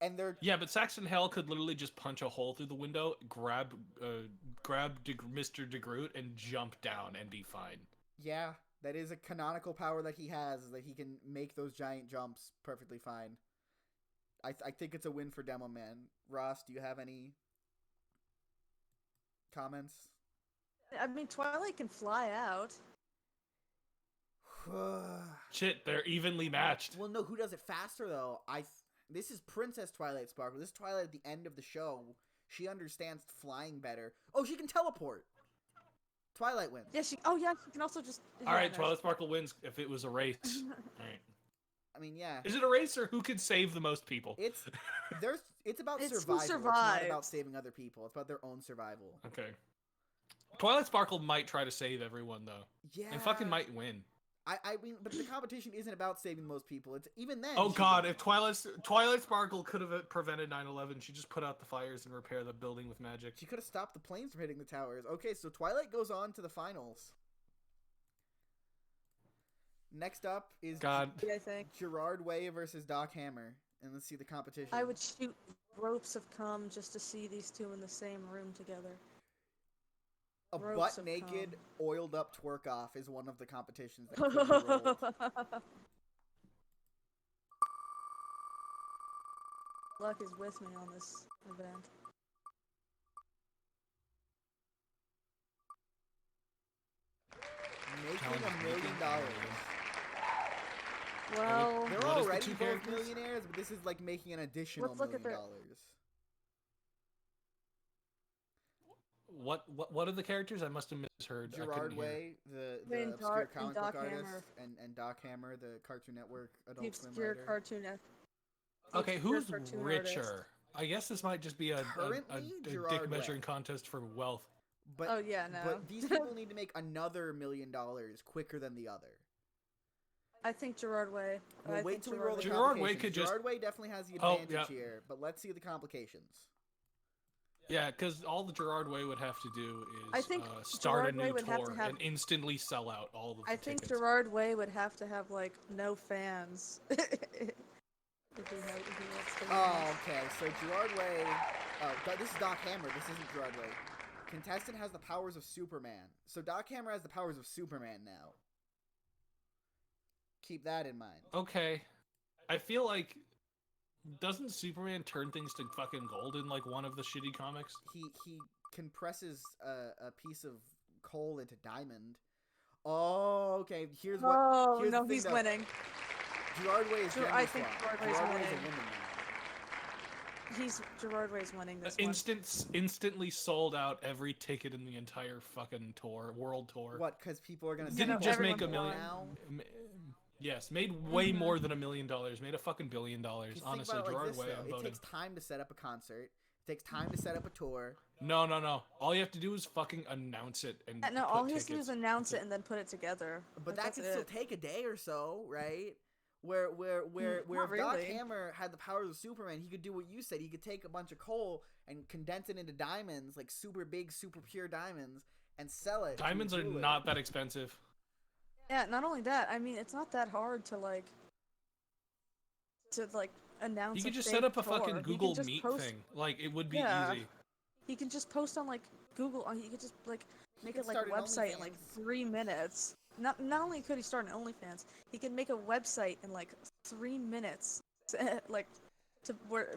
And they're... Yeah, but Saxon Hell could literally just punch a hole through the window, grab Mr. DeGroot, and jump down and be fine. Yeah, that is a canonical power that he has, is that he can make those giant jumps perfectly fine. I think it's a win for Demo Man. Ross, do you have any comments? I mean, Twilight can fly out. Shit, they're evenly matched. Well, no, who does it faster, though? This is Princess Twilight Sparkle. This is Twilight at the end of the show. She understands flying better. Oh, she can teleport. Twilight wins. Yeah, she can also just... All right, Twilight Sparkle wins if it was a race. All right. I mean, yeah. Is it a race or who can save the most people? It's about It's who survival. It's not survives. about saving other people. It's about their own survival. Okay. Twilight Sparkle might try to save everyone, though. Yeah. And fucking might win. I mean, but the competition isn't about saving the most people. It's even then. Oh god, if Twilight Sparkle could have prevented 9/11, she just put out the fires and repair the building with magic. She could have stopped the planes from hitting the towers. Okay, so Twilight goes on to the finals. Next up is God. I think. Gerard Way versus Doc Hammer. And let's see the competition. I would shoot ropes of cum just to see these two in the same room together. A ropes butt-naked, of oiled-up twerk-off is one of the competitions that could be rolled. Luck is with me on this event. Making $1 million. Well, They're What is the already two both characters? millionaires, but this is like making an additional Let's $1 look at million. What are the characters? I must have misheard. I Gerard couldn't hear. Way, the And obscure Doc- comic and book Doc artist, Hammer. and Doc Hammer, the Cartoon Network the Adult Swim obscure writer. cartoon. Okay, obscure who's cartoon richer? artist. I guess this might just be a Currently, dick Gerard measuring Way. contest for wealth. But, Oh yeah, no. but these people need to make another $1 million quicker than the other. I think Gerard Way. We'll I wait think till we roll the Gerard Way complications. could just- Gerard Way definitely has the Oh, advantage yeah. here, but let's see the complications. Yeah, because all the Gerard Way would have to do is I think start Gerard a Way new would have to tour have- and instantly sell out all of the I think tickets. Gerard Way would have to have like no fans. if he wants to win Oh, this. okay. So Gerard Way. This is Doc Hammer. This isn't Gerard Way. Contestant has the powers of Superman. So Doc Hammer has the powers of Superman now. Keep that in mind. Okay, I feel like doesn't Superman turn things to fucking gold in like one of the shitty comics? He compresses a piece of coal into diamond. Oh, okay. Here's what. Oh here's the no, thing, he's though. winning. Gerard Way is Ger- gender I think swapped. Gerard Way's Gerard Way is a winning. woman now. Gerard Way's winning this one. Instantly sold out every ticket in the entire fucking tour, world tour. What? Because people are gonna You Didn't know, just make everyone $1 million. now. Yes, made way more Mhm. than $1 million. Made a fucking $1 billion. 'Cause think Honestly, about it like Gerard this, Way, though. I'm It voting. takes time to set up a concert. It Takes time to set up a tour. No. All you have to do is fucking announce it and No, put all he has to do is tickets. announce it and then put it together. But that That's could still it. take a day or so, right? Where Not if Doc really. Hammer had the powers of Superman, he could do what you said. He could take a bunch of coal and condense it into diamonds, like super big, super pure diamonds, and sell it. Diamonds to a are jeweler. not that expensive. Yeah, not only that, I mean, it's not that hard to announce You a could just fake set up a tour. fucking He can Google just Meet post, thing. Like, it would be Yeah. easy. He can just post on, like, Google, he could just, like, make could it, like, start a an website in, like, OnlyFans. 3 minutes. Not only could he start an OnlyFans, he can make a website in, like, 3 minutes, like, Yeah,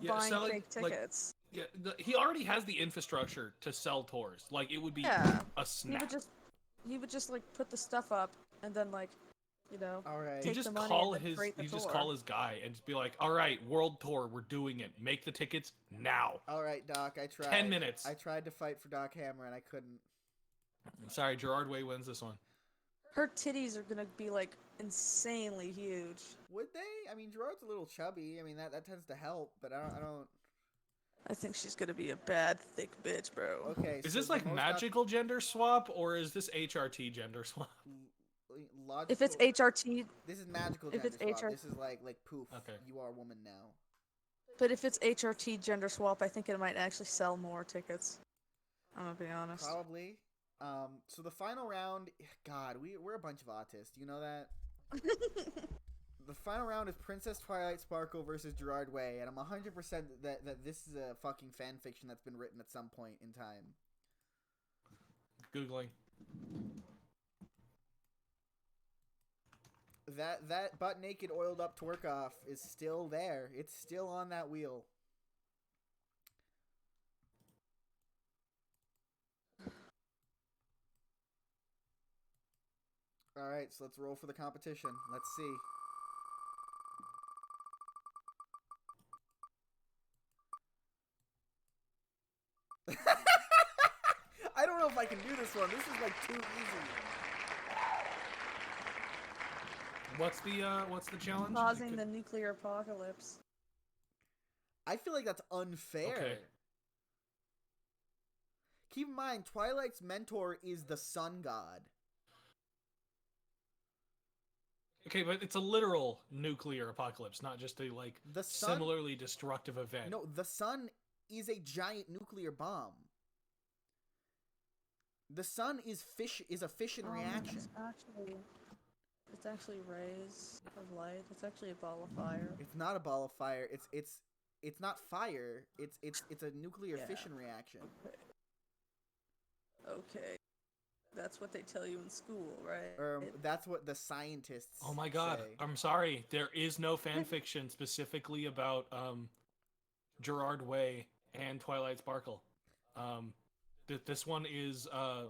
buying selling, fake like, tickets. Yeah, he already has the infrastructure to sell tours. Like, it would be Yeah. a He snap. would just, like, put the stuff up, and then, like, you know, All right. He take just the money call and then his create the he just tour. call his guy and just be like, "All right, world tour, we're doing it. Make the tickets now." All right, Doc. I tried. 10 minutes. I tried to fight for Doc Hammer and I couldn't. Sorry, Gerard Way wins this one. Her titties are gonna be, like, insanely huge. Would they? I mean, Gerard's a little chubby. I mean, that tends to help, but I don't. I think she's gonna be a bad, thick bitch, bro. Okay. Is so this the like most magical gender swap or is this HRT gender swap? logical. If it's HRT, This is magical if gender it's swap. HR This is like poof. Okay. You are a woman now. but if it's HRT gender swap, I think it might actually sell more tickets. I'm gonna be honest. Probably. So the final round, God, we're a bunch of autists. You know that? The final round is Princess Twilight Sparkle versus Gerard Way, and I'm 100% that this is a fucking fan fiction that's been written at some point in time. Googling. That butt naked oiled up twerk off is still there. It's still on that wheel. All right, so let's roll for the competition. Let's see. I don't know if I can do this one. This is like too easy. What's the challenge? Causing the nuclear apocalypse. I feel like that's unfair. Okay. Keep in mind, Twilight's mentor is the sun god. Okay, but it's a literal nuclear apocalypse, not just a like The sun- similarly destructive event. No, the sun is a giant nuclear bomb. The sun is a fission reaction. It's actually rays of light. It's actually a ball of fire. It's not a ball of fire. It's not fire. It's a nuclear Yeah. fission reaction. Okay. That's what they tell you in school, right? That's what the scientists. Oh my god, say. I'm sorry. There is no fan fiction specifically about Gerard Way and Twilight Sparkle. This one is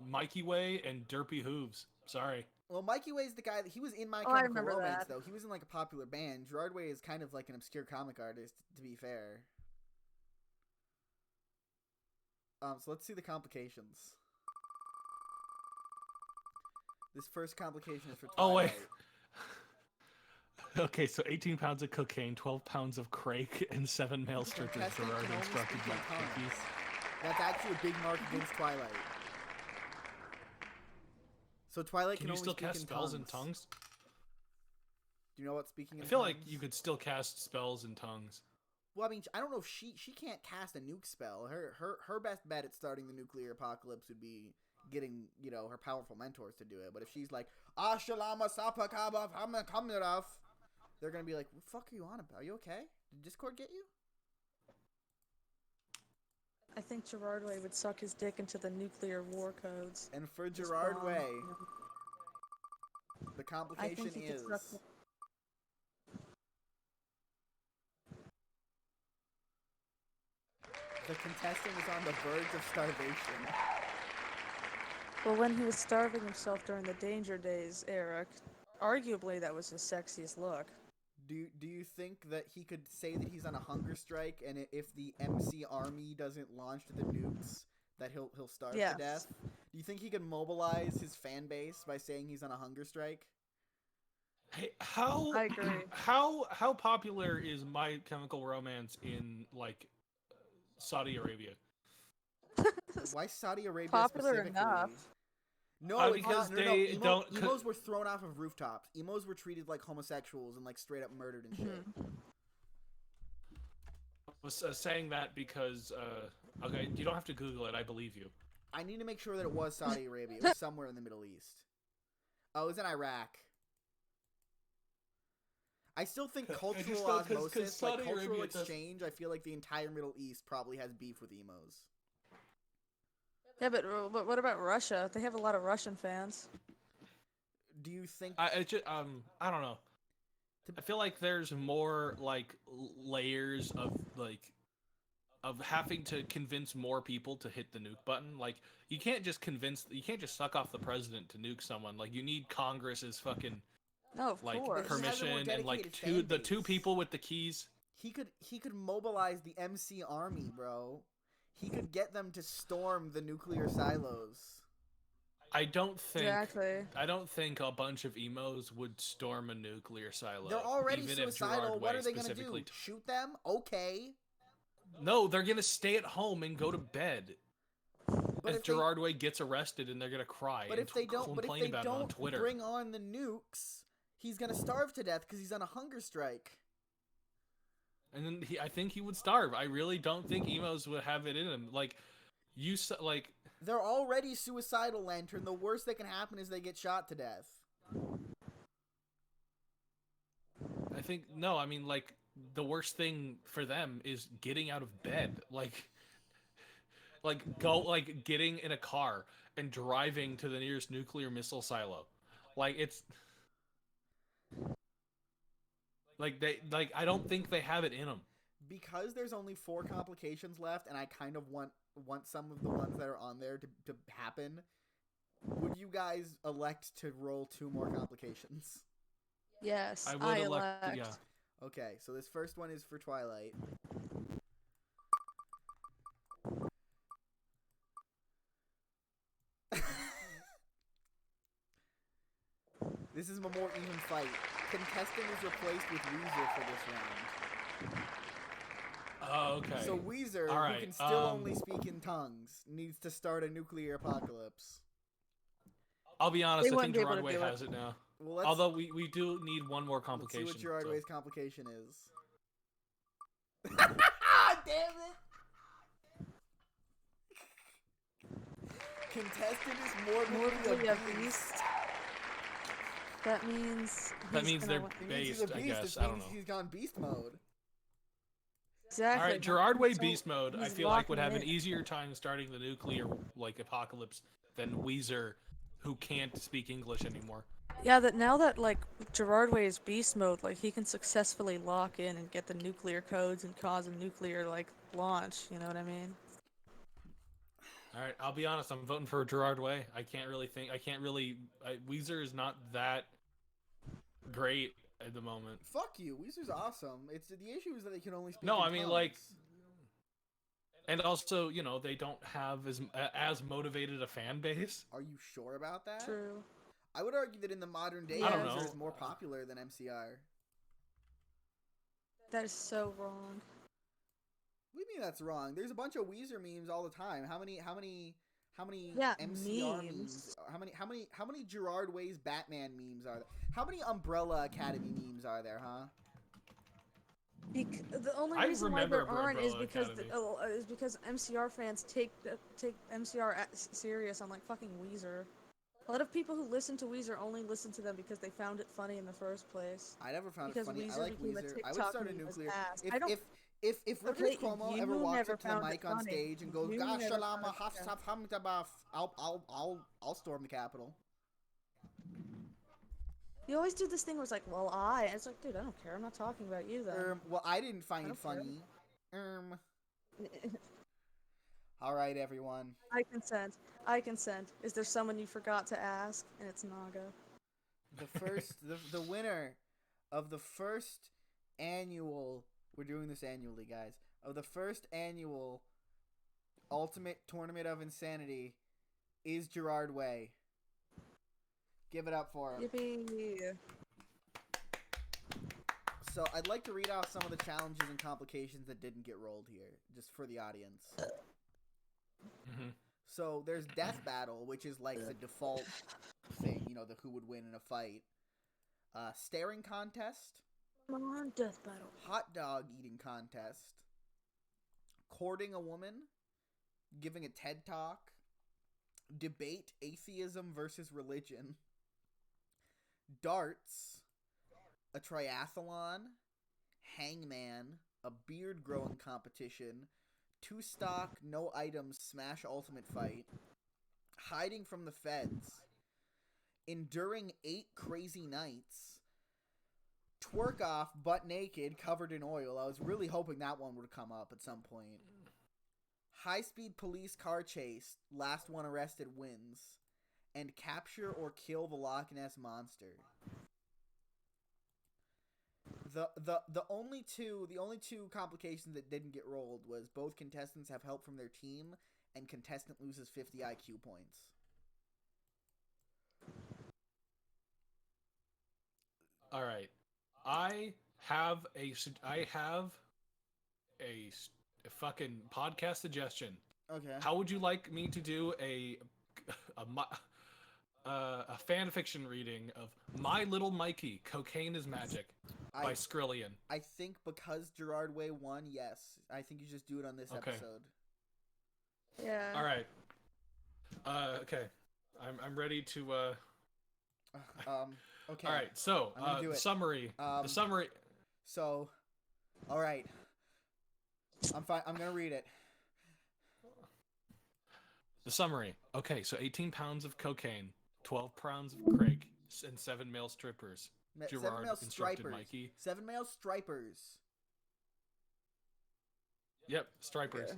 Mikey Way and Derpy Hooves. Sorry. Well, Mikey Way's the guy that he was in My I Chemical remember Romance, that. though. He was in like a popular band. Gerard Way is kind of like an obscure comic artist, to be fair. So let's see the complications. This first complication is for Twilight. Oh wait. Okay, so 18 pounds of cocaine, 12 pounds of crake, and 7 male strippers. Contestant Gerard can only instructed speak in by tongues. cookies. That's actually a big mark against Twilight. So Twilight Can can you only still speak cast in spells tongues. in tongues? Do you know what speaking in I feel tongues? like you could still cast spells in tongues. Well, I mean, I don't know if she can't cast a nuke spell. Her best bet at starting the nuclear apocalypse would be getting, her powerful mentors to do it. But if she's like, Ashalama Sapakaba Hamakamirav, they're gonna be like, what the fuck are you on about? Are you okay? Did Discord get you? I think Gerard Way would suck his dick into the nuclear war codes. And for Just Gerard bomb. Way, the I complication think he could is suck. the contestant is on the verge of starvation. Well, when he was starving himself during the Danger Days era, arguably that was his sexiest look. Do you think that he could say that he's on a hunger strike, and if the MC army doesn't launch the nukes, that he'll starve Yes. to death? Do you think he could mobilize his fan base by saying he's on a hunger strike? Hey, how I agree. how popular is My Chemical Romance in like Saudi Arabia. Why Saudi Arabia Popular specifically? enough. No, it's because not. No, they don't. Emos were thrown off of rooftops. Emos were treated like homosexuals and like straight up murdered and shit. I was saying that because okay, you don't have to Google it. I believe you. I need to make sure that it was Saudi Arabia. It was somewhere in the Middle East. Oh, it was in Iraq. I still think cultural osmosis, like cultural exchange, I feel like the entire Middle East probably has beef with emos. Yeah, but what about Russia? They have a lot of Russian fans. Do you think... I don't know. I feel like there's more like layers of like of having to convince more people to hit the nuke button. Like you can't just suck off the president to nuke someone. Like you need Congress's fucking No, of like course. permission and like the two people with the keys. He could mobilize the MC army, bro. He could get them to storm the nuclear silos. I don't think Exactly. a bunch of emos would storm a nuclear silo. They're already even suicidal. If what are they gonna specifically do? Shoot them? Okay. No, they're gonna stay at home and go to bed. But if Gerard Way gets arrested and they're gonna cry but and if they don't, complain about it on Twitter. Bring on the nukes, he's gonna starve to death because he's on a hunger strike. And then I think he would starve. I really don't think emos would have it in him. Like, they're already suicidal, Lantern. The worst that can happen is they get shot to death. I think no. I mean, like the worst thing for them is getting out of bed. Like getting in a car and driving to the nearest nuclear missile silo. Like it's. I don't think they have it in them. Because there's only 4 complications left, and I kind of want some of the ones that are on there to happen. Would you guys elect to roll 2 more complications? Yes, I would elect. Yeah. Okay, so this first one is for Twilight. This is a more even fight. Contestant is replaced with Weezer for this round. Oh, okay. So Weezer, right, who can still only speak in tongues, needs to start a nuclear apocalypse. I'll be honest, I think Gerard Way has it now. Well, although we do need one more complication. Let's see what Gerard Way's complication is. Damn it! Contestant is morbidly a beast. That means they're based, I guess. I don't know. He's gone beast mode. Exactly. All right, Gerard Way beast mode. I feel like would have an easier time starting the nuclear apocalypse than Weezer, who can't speak English anymore. Yeah, now that Gerard Way is beast mode, he can successfully lock in and get the nuclear codes and cause a nuclear launch. You know what I mean? All right, I'll be honest. I'm voting for Gerard Way. Weezer is not that great at the moment. Fuck you. Weezer's awesome. The issue is that they can only speak. No, I mean and also they don't have as motivated a fan base. Are you sure about that? True. I would argue that in the modern day, Weezer is more popular than MCR. That is so wrong. What do you mean that's wrong? There's a bunch of Weezer memes all the time. How many MCR memes? How many Gerard Way's Batman memes are there? How many Umbrella Academy memes are there, huh? The only reason why there aren't is because MCR fans take MCR serious on fucking Weezer. A lot of people who listen to Weezer only listen to them because they found it funny in the first place. I never found it funny. I like Weezer. I would start a nuclear. If Ricky Cuomo ever walks up to the mic on stage and goes, "Gosh, shalama, I'll storm the Capitol." You always do this thing where it's well, it's dude, I don't care. I'm not talking about you then. Well, I didn't find it funny. All right, everyone. I consent. Is there someone you forgot to ask? And it's Naga. The winner of the first annual. We're doing this annually, guys. Of the first annual Ultimate Tournament of Insanity is Gerard Way. Give it up for him. Yippee! So I'd like to read off some of the challenges and complications that didn't get rolled here, just for the audience. Mm-hmm. So there's Death Battle, which is like the default thing, you know, the who would win in a fight. Staring Contest. Come on, Death Battle. Hot Dog Eating Contest. Courting a Woman. Giving a TED Talk. Debate Atheism versus Religion. Darts. A triathlon. Hangman. A beard growing competition. 2-stock, no items, smash ultimate fight. Hiding from the feds. Enduring 8 crazy nights. Twerk off, butt naked, covered in oil. I was really hoping that one would come up at some point. High-speed police car chase. Last one arrested wins. And capture or kill the Loch Ness Monster. The only two complications that didn't get rolled was both contestants have help from their team and contestant loses 50 IQ points. All right, I have a fucking podcast suggestion. Okay. How would you like me to do a fan fiction reading of My Little Mikey, Cocaine is Magic by Skrillian? I think because Gerard Way won, yes. I think you just do it on this episode. Yeah. All right. Okay. I'm ready to. Okay. All right. So do it. summary. The summary. So, all right. I'm fine. I'm gonna read it. The summary. Okay, so 18 pounds of cocaine, 12 pounds of Craig, and 7 male strippers. Gerard instructed Mikey. 7 male stripers. Yep, stripers.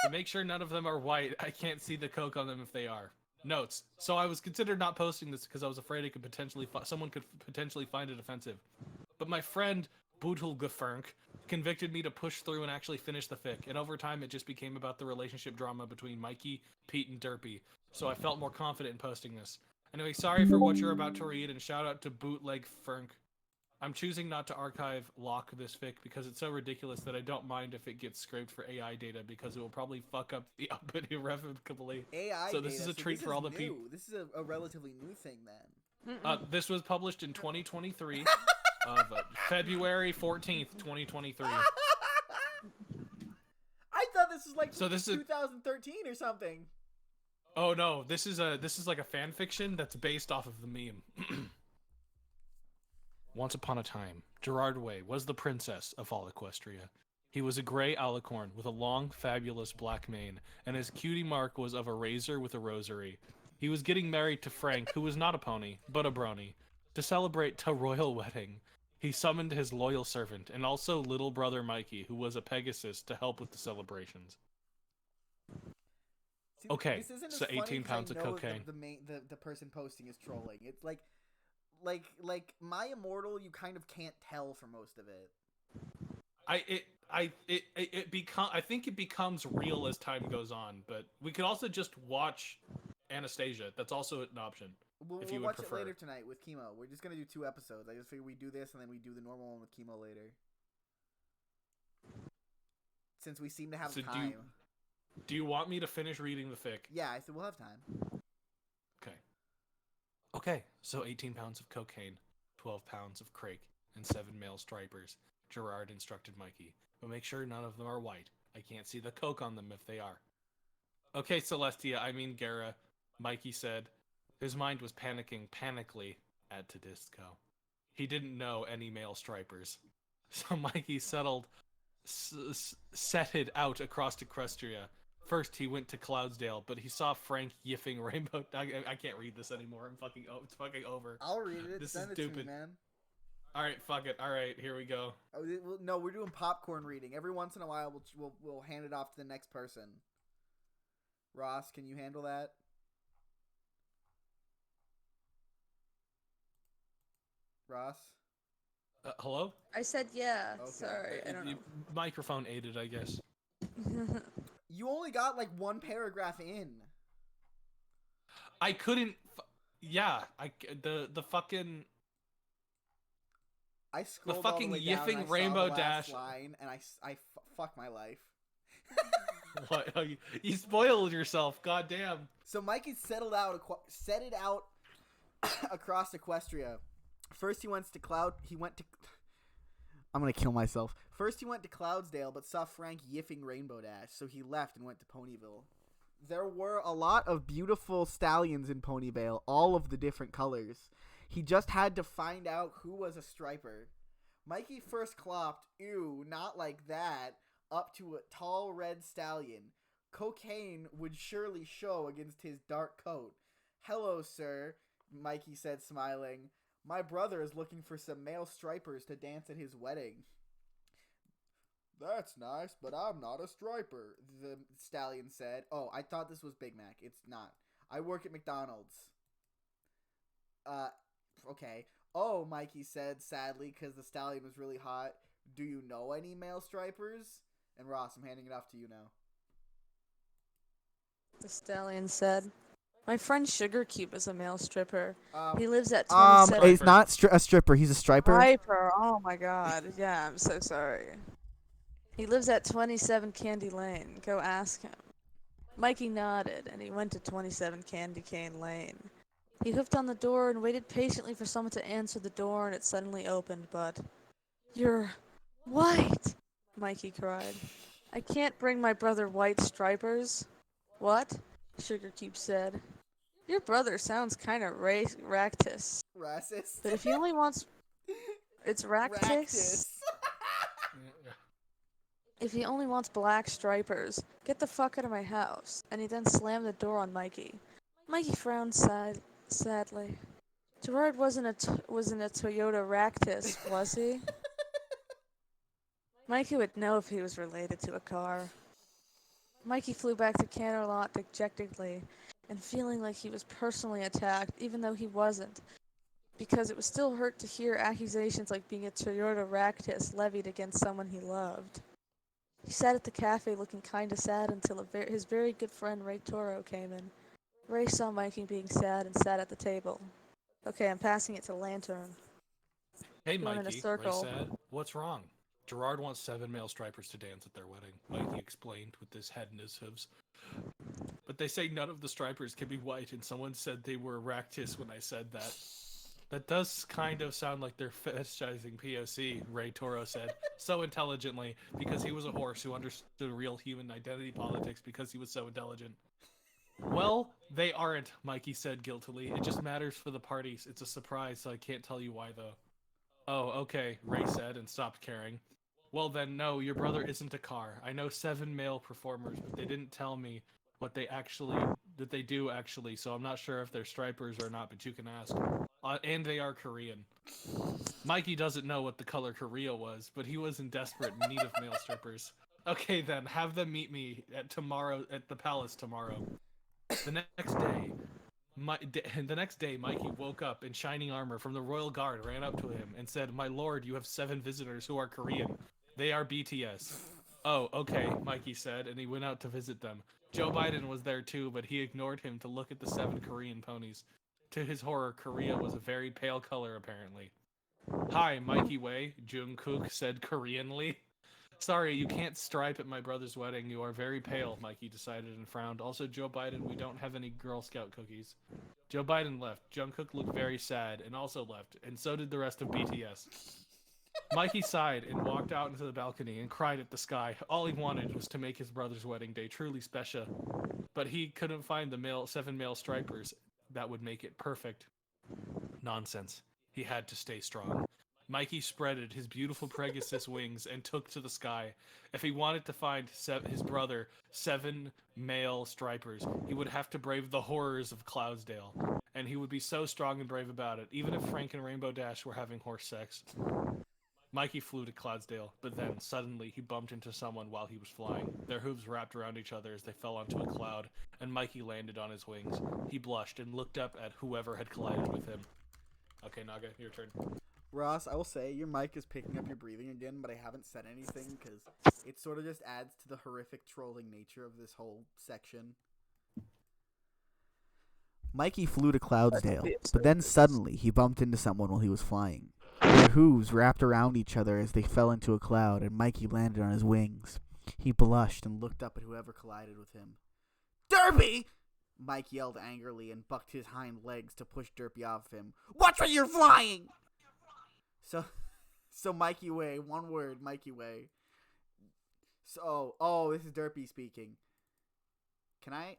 To make sure none of them are white, I can't see the coke on them if they are. Notes. So I was considered not posting this because I was afraid it could potentially someone could potentially find it offensive. But my friend Bootelgefernk convicted me to push through and actually finish the fic, and over time it just became about the relationship drama between Mikey, Pete, and Derpy, so I felt more confident in posting this. Anyway, sorry for what you're about to read, and shout out to Bootleg Fernk. I'm choosing not to archive lock this fic because it's so ridiculous that I don't mind if it gets scraped for AI data because it will probably fuck up the output irrevocably. AI so this data, is a treat for all the people. This is a relatively new thing then. This was published in 2023 of February 14th, 2023. I thought this was like so this 2013 or something. Oh no, this is like a fan fiction that's based off of the meme. Once upon a time, Gerard Way was the princess of all Equestria. He was a gray alicorn with a long, fabulous black mane, and his cutie mark was of a razor with a rosary. He was getting married to Frank, who was not a pony, but a brony. To celebrate a royal wedding, he summoned his loyal servant, and also little brother Mikey, who was a Pegasus, to help with the celebrations. See, okay, this isn't so as funny 18 pounds of cocaine. The person posting is trolling. It's like My Immortal, you kind of can't tell for most of it. I think it becomes real as time goes on, but we could also just watch Anastasia. That's also an option. We'll if you watch would prefer. it later tonight with Chemo. We're just gonna do 2 episodes. I just figure we do this and then we do the normal one with Chemo later. Since we seem to have time. Do you want me to finish reading the fic? Yeah, I said we'll have time. Okay, so 18 pounds of cocaine, 12 pounds of Craig, and 7 male stripers. Gerard instructed Mikey, but make sure none of them are white. I can't see the coke on them if they are. Okay, Celestia, I mean Gara, Mikey said. His mind was panicking panically at Tedisco. He didn't know any male stripers. So Mikey setted out across Equestria. First, he went to Cloudsdale, but he saw Frank yiffing Rainbow. I can't read this anymore. It's fucking over. I'll read it. This Send is it stupid. to me, man. All right, fuck it. All right, here we go. No, we're doing popcorn reading. Every once in a while, we'll hand it off to the next person. Ross, can you handle that? Ross? Hello? I said yeah. Okay. Sorry, I don't know. Microphone aided, I guess. You only got like 1 paragraph in. I couldn't. Yeah, the fucking. I scrolled fucking all the way down and I yiffing saw Rainbow the last Dash. line, and fuck my life. What? You spoiled yourself. Goddamn. So Mikey set it out across Equestria. First he went to I'm gonna kill myself. First he went to Cloudsdale, but saw Frank yiffing Rainbow Dash, so he left and went to Ponyville. There were a lot of beautiful stallions in Ponyville, all of the different colors. He just had to find out who was a striper. Mikey first clopped, ew, not like that, up to a tall red stallion. Cocaine would surely show against his dark coat. Hello, sir, Mikey said, smiling. My brother is looking for some male stripers to dance at his wedding. That's nice, but I'm not a striper, the stallion said. Oh, I thought this was Big Mac. It's not. I work at McDonald's. Okay. Oh, Mikey said sadly because the stallion was really hot. Do you know any male stripers? And Ross, I'm handing it off to you now. The stallion said, my friend Sugar Cube is a male stripper. He lives at He's 27... not a stripper. He's a striper. Striper. Oh my god. Yeah, I'm so sorry. He lives at 27 Candy Lane. Go ask him. Mikey nodded, and he went to 27 Candy Cane Lane. He hoofed on the door and waited patiently for someone to answer the door, and it suddenly opened, but... You're... white! Mikey cried. I can't bring my brother white stripers. What? Sugar Cube said. Your brother sounds kinda racist. Racist. But if he only wants... It's racist. If he only wants black stripers, get the fuck out of my house. And he then slammed the door on Mikey. Mikey frowned sadly. Gerard wasn't a Toyota Ractus, was he? Mikey would know if he was related to a car. Mikey flew back to Canterlot dejectedly and feeling like he was personally attacked, even though he wasn't, because it was still hurt to hear accusations like being a Toyota Ractus levied against someone he loved. He sat at the cafe looking kinda sad until his very good friend Ray Toro came in. Ray saw Mikey being sad and sat at the table. Okay, I'm passing it to Lantern. Hey, Going in a Mikey, Ray circle. said, what's wrong? Gerard wants 7 male stripers to dance at their wedding, Mikey explained with his head in his hooves. But they say none of the stripers can be white, and someone said they were Ractus when I said that. That does kind of sound like they're fetishizing POC, Ray Toro said, so intelligently, because he was a horse who understood real human identity politics because he was so intelligent. Well, they aren't, Mikey said guiltily. It just matters for the parties. It's a surprise, so I can't tell you why, though. Oh, okay, Ray said and stopped caring. Well then, no, your brother isn't a car. I know 7 male performers, but they didn't tell me what they do actually, so I'm not sure if they're stripers or not, but you can ask. And they are Korean. Mikey doesn't know what the color Korea was, but he was in desperate need of male strippers. Okay then, have them meet me at the palace tomorrow. The next day, Mikey woke up in shining armor from the royal guard, ran up to him, and said, "My lord, you have 7 visitors who are Korean. They are BTS." Oh, okay, Mikey said, and he went out to visit them. Joe Biden was there too, but he ignored him to look at the 7 Korean ponies. To his horror, Korea was a very pale color, apparently. Hi, Mikey Wei, Jungkook said Koreanly. Sorry, you can't stripe at my brother's wedding. You are very pale, Mikey decided and frowned. Also, Joe Biden, we don't have any Girl Scout cookies. Joe Biden left. Jungkook looked very sad and also left, and so did the rest of BTS. Mikey sighed and walked out into the balcony and cried at the sky. All he wanted was to make his brother's wedding day truly special, but he couldn't find the 7 male stripers that would make it perfect. Nonsense. He had to stay strong. Mikey spreaded his beautiful Pegasus wings and took to the sky. If he wanted to find his brother 7 male stripers, he would have to brave the horrors of Cloudsdale. And he would be so strong and brave about it, even if Frank and Rainbow Dash were having horse sex. Mikey flew to Cloudsdale, but then, suddenly, he bumped into someone while he was flying. Their hooves wrapped around each other as they fell onto a cloud, and Mikey landed on his wings. He blushed and looked up at whoever had collided with him. Okay, Naga, your turn. Ross, I will say your mic is picking up your breathing again, but I haven't said anything because it sort of just adds to the horrific trolling nature of this whole section. Mikey flew to Cloudsdale, but then suddenly he bumped into someone while he was flying. Their hooves wrapped around each other as they fell into a cloud, and Mikey landed on his wings. He blushed and looked up at whoever collided with him. Derpy! Mike yelled angrily and bucked his hind legs to push Derpy off of him. Watch where you're flying! So Mikey Way, one word, Mikey Way. So, this is Derpy speaking. Can I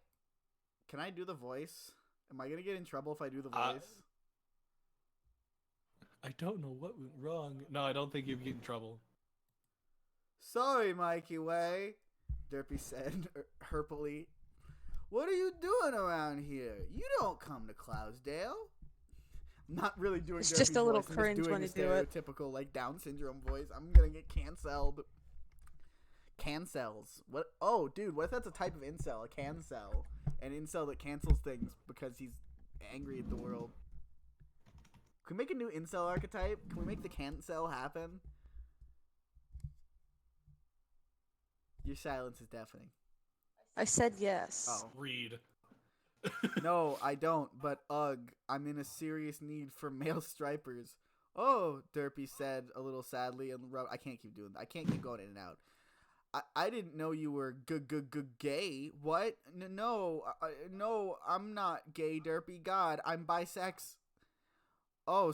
do the voice? Am I gonna get in trouble if I do the voice? I don't know what went wrong. No, I don't think you'd get in trouble. Sorry, Mikey Way, Derpy said herpily. What are you doing around here? You don't come to Cloudsdale. I'm not really doing It's Derpy's just a little voice. I'm cringe just doing when a you do it. stereotypical, like, Down syndrome voice. I'm gonna get cancelled. Cancels. What? Oh, dude, what if that's a type of incel? A cancel. An incel that cancels things because he's angry at the world. Can we make a new incel archetype? Can we make the cancel happen? Your silence is deafening. I said yes. Oh. Read. No, I don't, but ugh, I'm in a serious need for male stripers. Oh, Derpy said a little sadly, and I can't keep doing that. I can't keep going in and out. I didn't know you were gay. What? No, I'm not gay, Derpy. God, I'm bisex. Oh,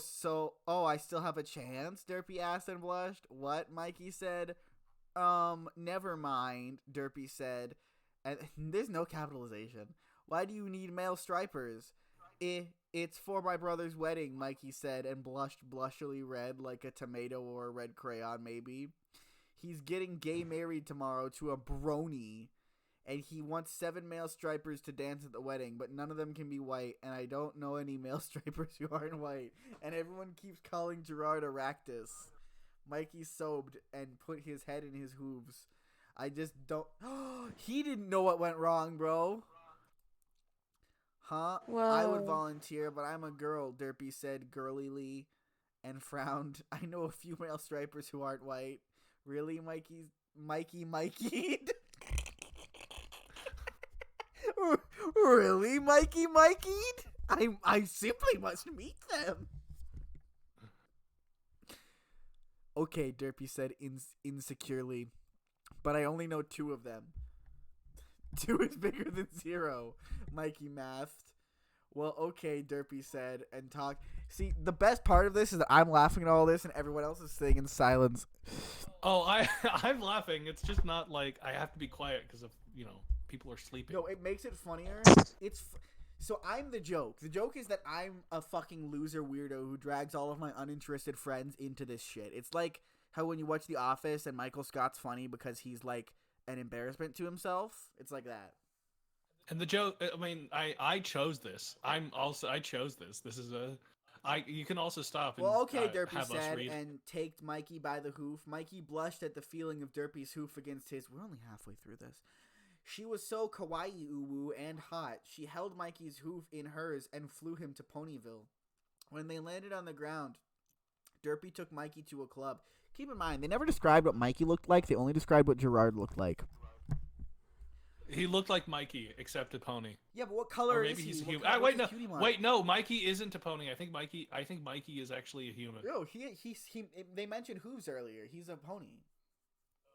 I still have a chance? Derpy asked and blushed. What? Mikey said. Never mind, Derpy said. And there's no capitalization. Why do you need male stripers? It's for my brother's wedding, Mikey said, and blushed blushily red like a tomato or a red crayon, maybe. He's getting gay married tomorrow to a brony, and he wants 7 male stripers to dance at the wedding, but none of them can be white, and I don't know any male stripers who aren't white, and everyone keeps calling Gerard Aractus. Mikey sobbed and put his head in his hooves. I just don't... He didn't know what went wrong, bro. Huh? Whoa. I would volunteer, but I'm a girl, Derpy said girlily and frowned. I know a few male stripers who aren't white. Really, Mikey? Really, Mikey? I simply must meet them. Okay, Derpy said insecurely, but I only know 2 of them. 2 is bigger than 0, Mikey mathed. Well, okay, Derpy said, and talked. See, the best part of this is that I'm laughing at all this, and everyone else is sitting in silence. Oh, I'm laughing. It's just not like I have to be quiet because of people are sleeping. No, it makes it funnier. So I'm the joke. The joke is that I'm a fucking loser weirdo who drags all of my uninterested friends into this shit. It's like how when you watch The Office and Michael Scott's funny because he's like an embarrassment to himself. It's like that. And the joke, I mean, I chose this. I chose this. This is you can also stop and Well, okay, Derpy have us said, read. and taked Mikey by the hoof. Mikey blushed at the feeling of Derpy's hoof against his. We're only halfway through this. She was so kawaii uwu and hot. She held Mikey's hoof in hers and flew him to Ponyville. When they landed on the ground, Derpy took Mikey to a club. Keep in mind, they never described what Mikey looked like. They only described what Gerard looked like. He looked like Mikey, except a pony. Yeah, but what color Or maybe is he's he? a human. What's his cutie mark? Wait, no, Mikey isn't a pony. I think Mikey is actually a human. No, they mentioned hooves earlier. He's a pony.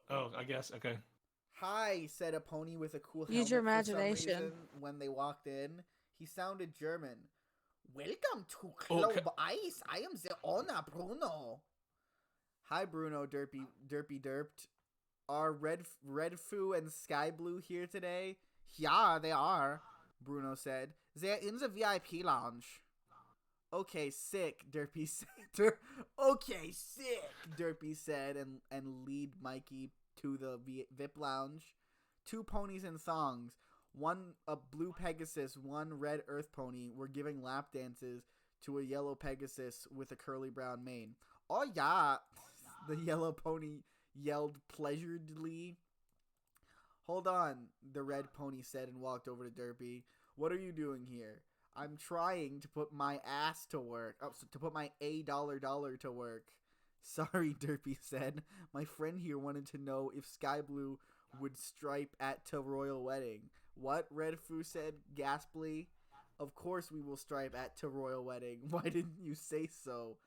Oh, I guess. Okay. Hi, said a pony with a cool helmet. Use your for some imagination. reason when they walked in. He sounded German. Welcome to Oh, Club Ice. I am the owner, Bruno. Hi, Bruno. Derpy derped. Are Red Foo and Sky Blue here today? Yeah, they are, Bruno said. They're in the VIP lounge. Okay, sick, Derpy said. Okay, sick, Derpy said, and lead Mikey to the VIP lounge. 2 ponies in thongs, one a blue Pegasus, one red Earth pony, were giving lap dances to a yellow Pegasus with a curly brown mane. Oh yeah, the yellow pony yelled pleasuredly. Hold on, the red pony said and walked over to Derpy. What are you doing here? I'm trying to put my ass to work. Oh, so to put my $dollar to work. Sorry, Derpy said. My friend here wanted to know if Sky Blue would stripe at to royal wedding. What? Red Foo said gasply. Of course we will stripe at to royal wedding. Why didn't you say so?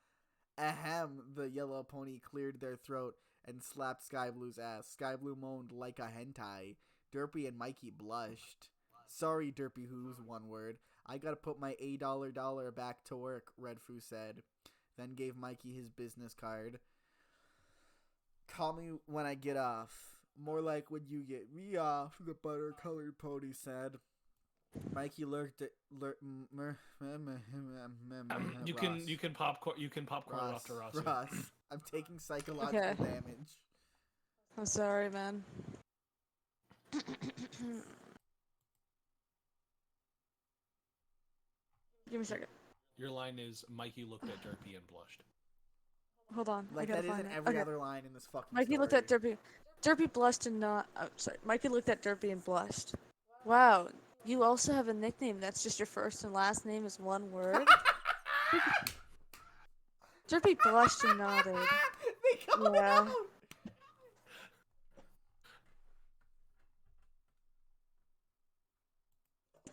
Ahem, the yellow pony cleared their throat and slapped Sky Blue's ass. Sky Blue moaned like a hentai. Derpy and Mikey blushed. Sorry, Derpy Who's one word. I gotta put my $8 back to work, Red Foo said. Then gave Mikey his business card. Call me when I get off. More like when you get me off, the butter-colored pony said. Mikey looked at You can popcorn off to Ross. Ross, I'm taking psychological damage. I'm sorry, man. Give me a second. Your line is Mikey looked at Derpy and blushed. Hold on. Like, I gotta that find isn't it. every Okay. other line in this fucking Mikey story. looked at Derpy. Derpy blushed and not. Oh, sorry. Mikey looked at Derpy and blushed. Wow. You also have a nickname that's just your first and last name is one word? Derpy blushed and nodded. They called it Yeah. out!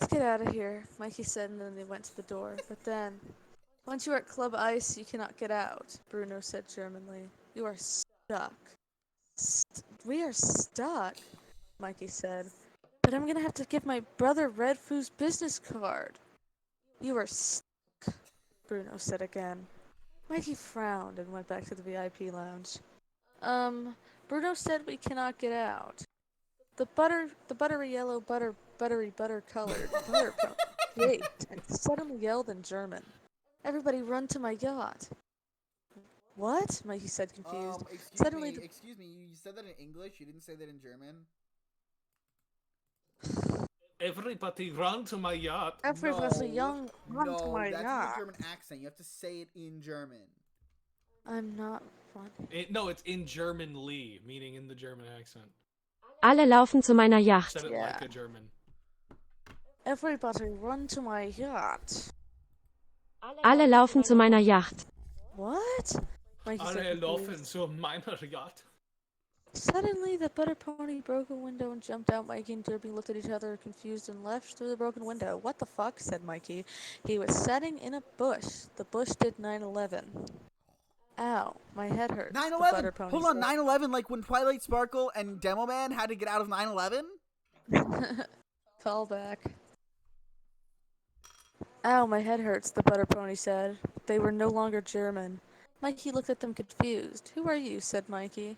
Let's get out of here, Mikey said, and then they went to the door. But then, once you are at Club Ice, you cannot get out, Bruno said Germanly. You are stuck. We are stuck, Mikey said. But I'm gonna have to give my brother Red Foo's business card. You are stuck, Bruno said again. Mikey frowned and went back to the VIP lounge. Bruno said we cannot get out. The buttery yellow buttery colored butter gaped and suddenly yelled in German. Everybody run to my yacht. What? Mikey said confused. Suddenly excuse me, you said that in English? You didn't say that in German? Everybody run to my yacht. Everybody young run to my that's yacht. in the German accent. You have to say it in German. I'm not funny. No, it's in Germanly, meaning in the German accent. Alle laufen zu meiner Yacht. Said it like a German. Everybody run to my yacht. Alle laufen zu meiner Yacht. What? Mikey said Alle laufen confused. zu meiner yacht. Suddenly, the butter pony broke a window and jumped out. Mikey and Derpy looked at each other, confused, and left through the broken window. What the fuck? Said Mikey. He was sitting in a bush. The bush did 9/11. Ow, my head hurts. 9/11! Hold on, 9/11, like when Twilight Sparkle and Demo Man had to get out of 9/11? Call back. Ow, my head hurts, the butter pony said. They were no longer German. Mikey looked at them confused. Who are you? Said Mikey.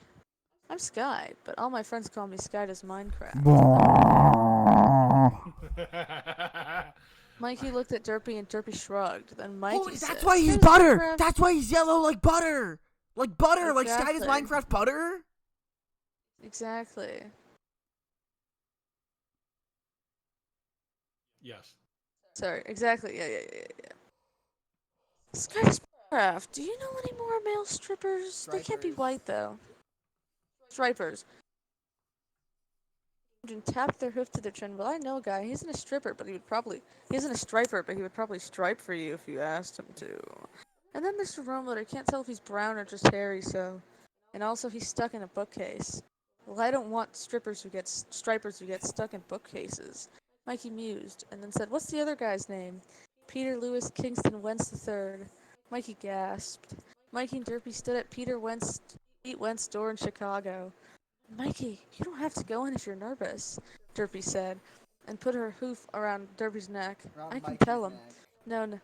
I'm Sky, but all my friends call me Sky Does Minecraft. Mikey looked at Derpy and Derpy shrugged. Then Mikey said, that's why he's "Sky Does butter! Minecraft." That's why he's yellow like butter! Like butter! Like Sky Does Exactly. Minecraft butter? Exactly. Yes. Sorry, exactly. Yeah. Sky Does Minecraft. Do you know any more male strippers? They can't be Stripers. white, though. Stripers. And tap their hoof to their chin. Well, I know a guy. He isn't a stripper, but he isn't a striper, but he would probably stripe for you if you asked him to. And then Mr. Romewood, I can't tell if he's brown or just hairy, so. And also, he's stuck in a bookcase. Well, I don't want stripers who get stuck in bookcases. Mikey mused, and then said, "What's the other guy's name?" Peter Lewis Kingston Wentz III. Mikey gasped. Mikey and Derpy stood at Pete Wentz's door in Chicago. Mikey, you don't have to go in if you're nervous, Derpy said, and put her hoof around Derpy's neck. I can tell him. No.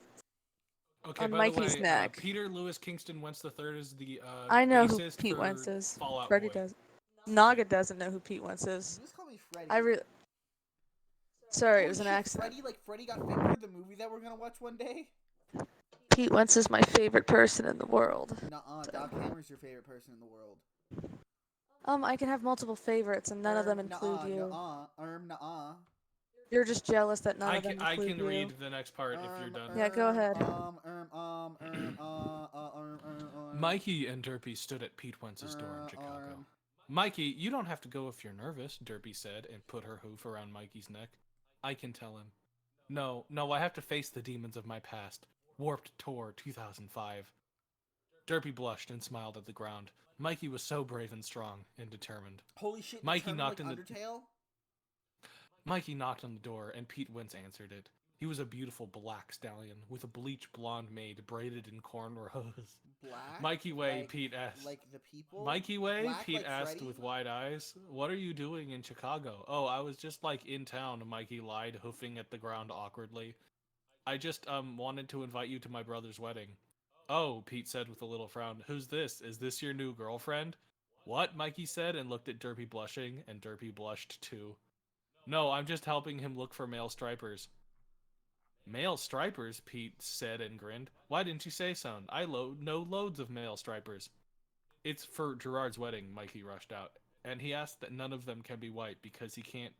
Okay, On by Mikey's the way, neck. Peter Lewis Kingston Wentz III is the I know who bassist Pete for Wentz is. Fall Out Freddie Boy. does. Naga doesn't know who Pete Wentz is. You just call me Freddy. Sorry, it Holy was an shit, accident. Freddy, like Freddy Got Fingered, the movie that we're gonna watch one day? Pete Wentz is my favorite person in the world. Nuh-uh, Doc Hammer's your favorite person in the world. I can have multiple favorites, and none of them include you. Nuh-uh. You're just jealous that none of them I include can you. read the next part if you're done. Yeah, go ahead. Mikey and Derpy stood at Pete Wentz's door in Chicago. Mikey, you don't have to go if you're nervous, Derpy said, and put her hoof around Mikey's neck. I can tell him. No, I have to face the demons of my past. Warped Tour 2005. Derpy blushed and smiled at the ground. Mikey was so brave and strong and determined. Holy shit, Mikey Mikey knocked like in the Undertale? Mikey knocked on the door, and Pete Wentz answered it. He was a beautiful black stallion with a bleach blonde maid braided in cornrows. Black? Mikey Way, like, Pete asked. Like the people? Mikey Way, Black Pete like asked Freddy? with wide eyes. What are you doing in Chicago? Oh, I was just like in town, Mikey lied, hoofing at the ground awkwardly. I just wanted to invite you to my brother's wedding. Oh, Pete said with a little frown. Who's this? Is this your new girlfriend? What? Mikey said and looked at Derpy blushing, and Derpy blushed too. No, I'm just helping him look for male stripers. Male stripers? Pete said and grinned. Why didn't you say so? I know loads of male stripers. It's for Gerard's wedding, Mikey rushed out, and he asked that none of them can be white because he can't,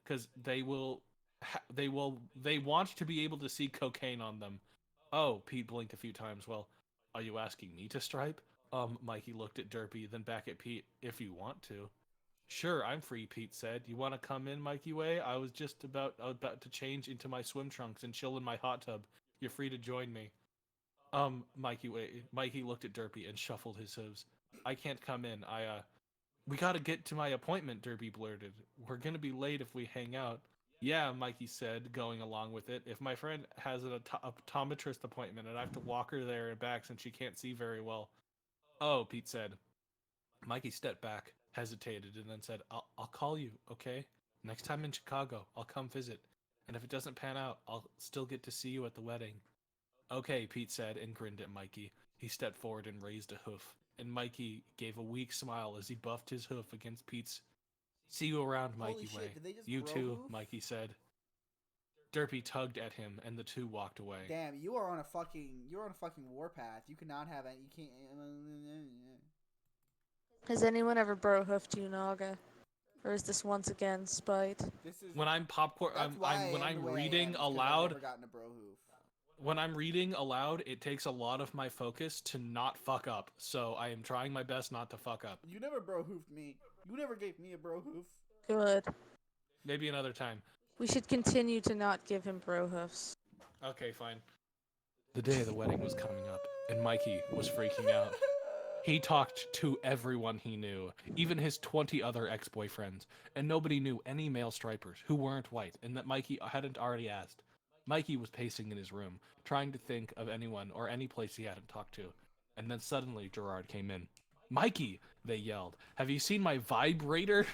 because they want to be able to see cocaine on them. Oh, Pete blinked a few times. Well, are you asking me to stripe? Mikey looked at Derpy, then back at Pete. If you want to. Sure, I'm free, Pete said. You want to come in, Mikey Way? I was just about to change into my swim trunks and chill in my hot tub. You're free to join me. Mikey looked at Derpy and shuffled his hooves. I can't come in. We gotta get to my appointment, Derpy blurted. We're gonna be late if we hang out. Yeah, Mikey said, going along with it. If my friend has an optometrist appointment and I have to walk her there and back since she can't see very well. Oh, Pete said. Mikey stepped back, hesitated, and then said, I'll call you, okay? Next time in Chicago, I'll come visit. And if it doesn't pan out, I'll still get to see you at the wedding. Okay, Pete said and grinned at Mikey. He stepped forward and raised a hoof, and Mikey gave a weak smile as he buffed his hoof against Pete's. See you around, Mikey Holy shit, Way. did they just You bro too, hoof? Mikey said. Derpy tugged at him, and the two walked away. Damn, you're on a fucking warpath. You cannot have any. You can't. Has anyone ever bro hoofed you, Naga? Or is this once again spite? This is When I'm popcorn, that's why when I am I'm the way I am, reading is 'cause I've aloud. never gotten a bro hoof. When I'm reading aloud, it takes a lot of my focus to not fuck up. So I am trying my best not to fuck up. You never bro hoofed me. You never gave me a bro hoof. Good. Maybe another time. We should continue to not give him bro hoofs. Okay, fine. The day of the wedding was coming up, and Mikey was freaking out. He talked to everyone he knew, even his 20 other ex-boyfriends, and nobody knew any male stripers who weren't white and that Mikey hadn't already asked. Mikey was pacing in his room, trying to think of anyone or any place he hadn't talked to, and then suddenly Gerard came in. Mikey, they yelled, have you seen my vibrator?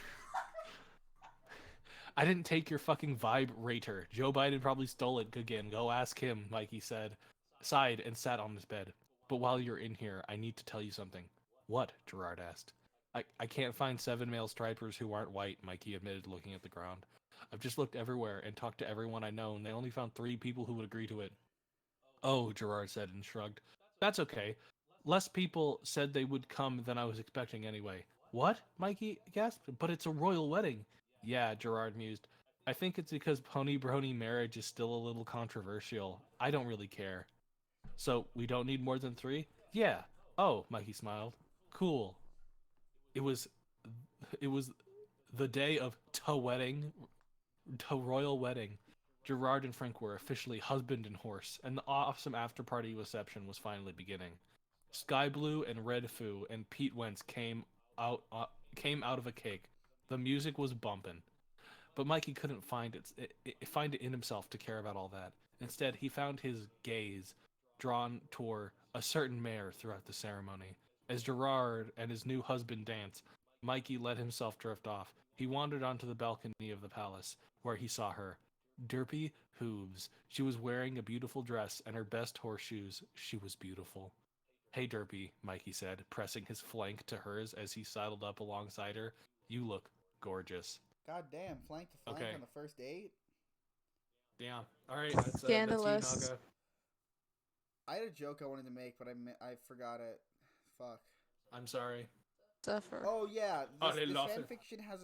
I didn't take your fucking vibrator. Joe Biden probably stole it again. Go ask him, Mikey said, sighed and sat on his bed. But while you're in here, I need to tell you something. What? Gerard asked. I can't find 7 male stripers who aren't white, Mikey admitted, looking at the ground. I've just looked everywhere and talked to everyone I know, and they only found 3 people who would agree to it. Oh, Gerard said and shrugged. That's okay. Less people said they would come than I was expecting anyway. What? Mikey gasped. But it's a royal wedding. Yeah, Gerard mused. I think it's because pony brony marriage is still a little controversial. I don't really care. So, we don't need more than 3? Yeah. Oh, Mikey smiled. Cool. It was the day of royal wedding. Gerard and Frank were officially husband and horse, and the awesome after-party reception was finally beginning. Sky Blue and Red Foo and Pete Wentz came out of a cake. The music was bumping. But Mikey couldn't find it in himself to care about all that. Instead, he found his gaze drawn toward a certain mare throughout the ceremony. As Gerard and his new husband danced, Mikey let himself drift off. He wandered onto the balcony of the palace, where he saw her. Derpy hooves. She was wearing a beautiful dress and her best horseshoes. She was beautiful. Hey, Derpy, Mikey said, pressing his flank to hers as he sidled up alongside her. You look gorgeous. God damn, flank to flank Okay. on the first date? Damn. All right. That's Scandalous. you, Naga. I had a joke I wanted to make, but I forgot it. Fuck. I'm sorry. Suffer. Oh yeah, Oh, this, they this lost fan it. fiction has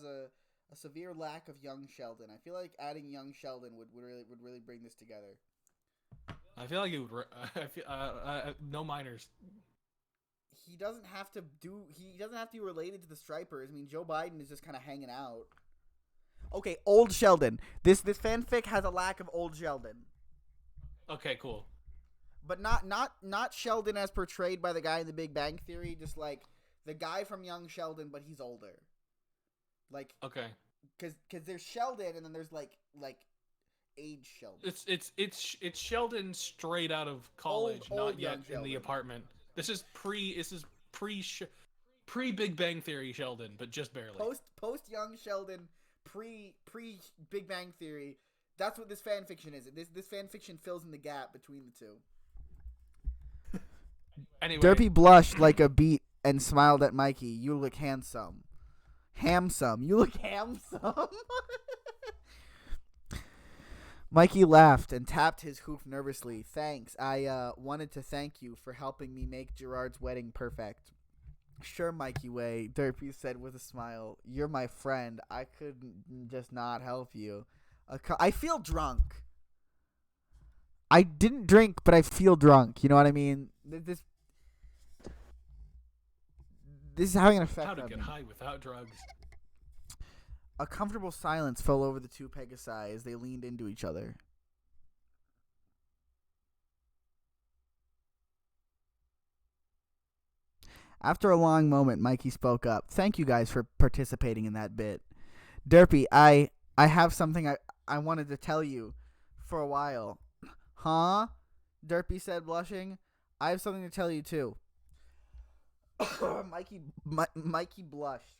a severe lack of young Sheldon. I feel like adding young Sheldon would really bring this together. I feel like it would. I feel no minors. He doesn't have to be related to the Stripers. I mean, Joe Biden is just kind of hanging out. Okay, old Sheldon. This fanfic has a lack of old Sheldon. Okay, cool. But not Sheldon as portrayed by the guy in The Big Bang Theory, just like the guy from Young Sheldon, but he's older. Like, Okay. because there's Sheldon, and then there's like age Sheldon. It's Sheldon straight out of college, Old not young yet in the Sheldon. apartment. This is pre Big Bang Theory Sheldon, but just barely. Post young Sheldon, pre Big Bang Theory. That's what this fan fiction is. This fan fiction fills in the gap between the two. Anyway, Derpy blushed like a beet and smiled at Mikey. You look handsome. Hamsome. You look handsome. Mikey laughed and tapped his hoof nervously. Thanks. I wanted to thank you for helping me make Gerard's wedding perfect. Sure, Mikey Way, Derpy said with a smile. You're my friend. I couldn't just not help you. I feel drunk. I didn't drink, but I feel drunk. You know what I mean? This is having an effect how to on get me. high without drugs. A comfortable silence fell over the two Pegasi as they leaned into each other. After a long moment, Mikey spoke up. Thank you guys for participating in that bit. Derpy, I have something I wanted to tell you for a while. Huh? Derpy said, blushing. I have something to tell you, too. Mikey blushed.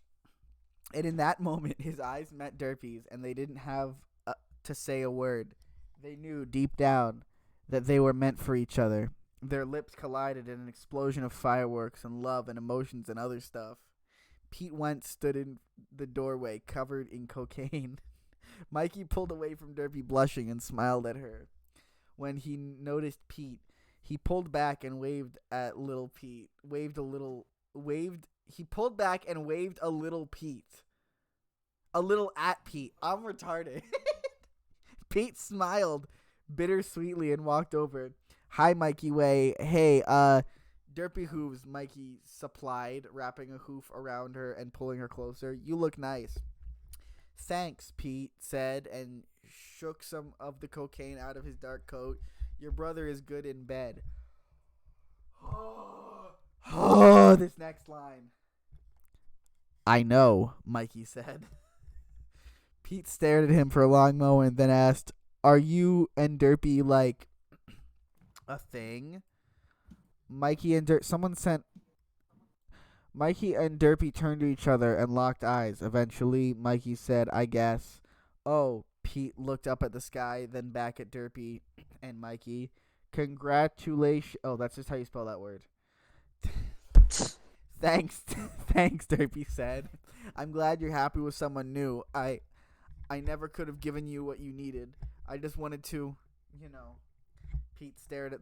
And in that moment, his eyes met Derpy's, and they didn't have to say a word. They knew deep down that they were meant for each other. Their lips collided in an explosion of fireworks and love and emotions and other stuff. Pete Wentz stood in the doorway, covered in cocaine. Mikey pulled away from Derpy, blushing, and smiled at her. When he noticed Pete, he pulled back and waved at little Pete. He pulled back and waved a little Pete. A little at Pete. I'm retarded. Pete smiled bittersweetly and walked over. Hi, Mikey Way. Hey, Derpy hooves, Mikey supplied, wrapping a hoof around her and pulling her closer. You look nice. Thanks, Pete said, and shook some of the cocaine out of his dark coat. Your brother is good in bed. Oh, this next line. I know, Mikey said. Pete stared at him for a long moment, then asked, Are you and Derpy like a thing? Mikey and Derpy turned to each other and locked eyes. Eventually, Mikey said, I guess. Oh, Pete looked up at the sky, then back at Derpy and Mikey. Congratulations. Oh, that's just how you spell that word. Thanks, Derpy said. I'm glad you're happy with someone new. I never could have given you what you needed. I just wanted to, Pete stared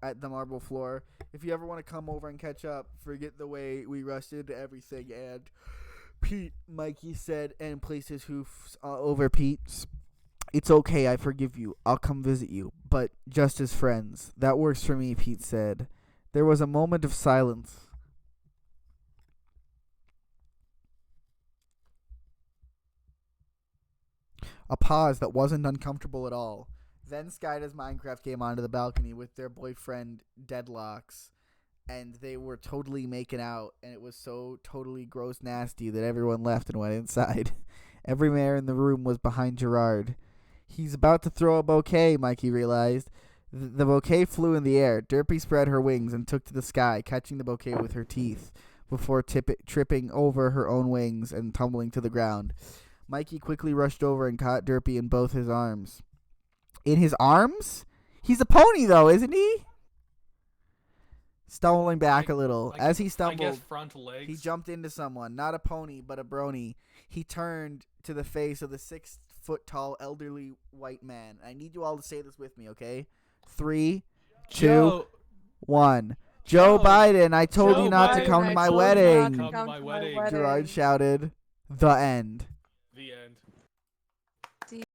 at the marble floor. If you ever want to come over and catch up, forget the way we rushed into everything. And Pete, Mikey said, and placed his hoofs over Pete's. It's okay, I forgive you. I'll come visit you, but just as friends. That works for me, Pete said. There was a moment of silence. A pause that wasn't uncomfortable at all. Then Skyda's Minecraft came onto the balcony with their boyfriend Deadlocks, and they were totally making out, and it was so totally gross nasty that everyone left and went inside. Every man in the room was behind Gerard. He's about to throw a bouquet, Mikey realized. The bouquet flew in the air. Derpy spread her wings and took to the sky, catching the bouquet with her teeth, before tripping over her own wings and tumbling to the ground. Mikey quickly rushed over and caught Derpy in both his arms. In his arms? He's a pony, though, isn't he? Stumbling back a little. As he stumbled, I guess front legs. he jumped into someone. Not a pony, but a brony. He turned to the face of the 6-foot-tall elderly white man. I need you all to say this with me, okay? 3, 2, 1. Joe Biden, I told you not to come to my wedding. Come to my wedding. Gerard shouted. The end. The end.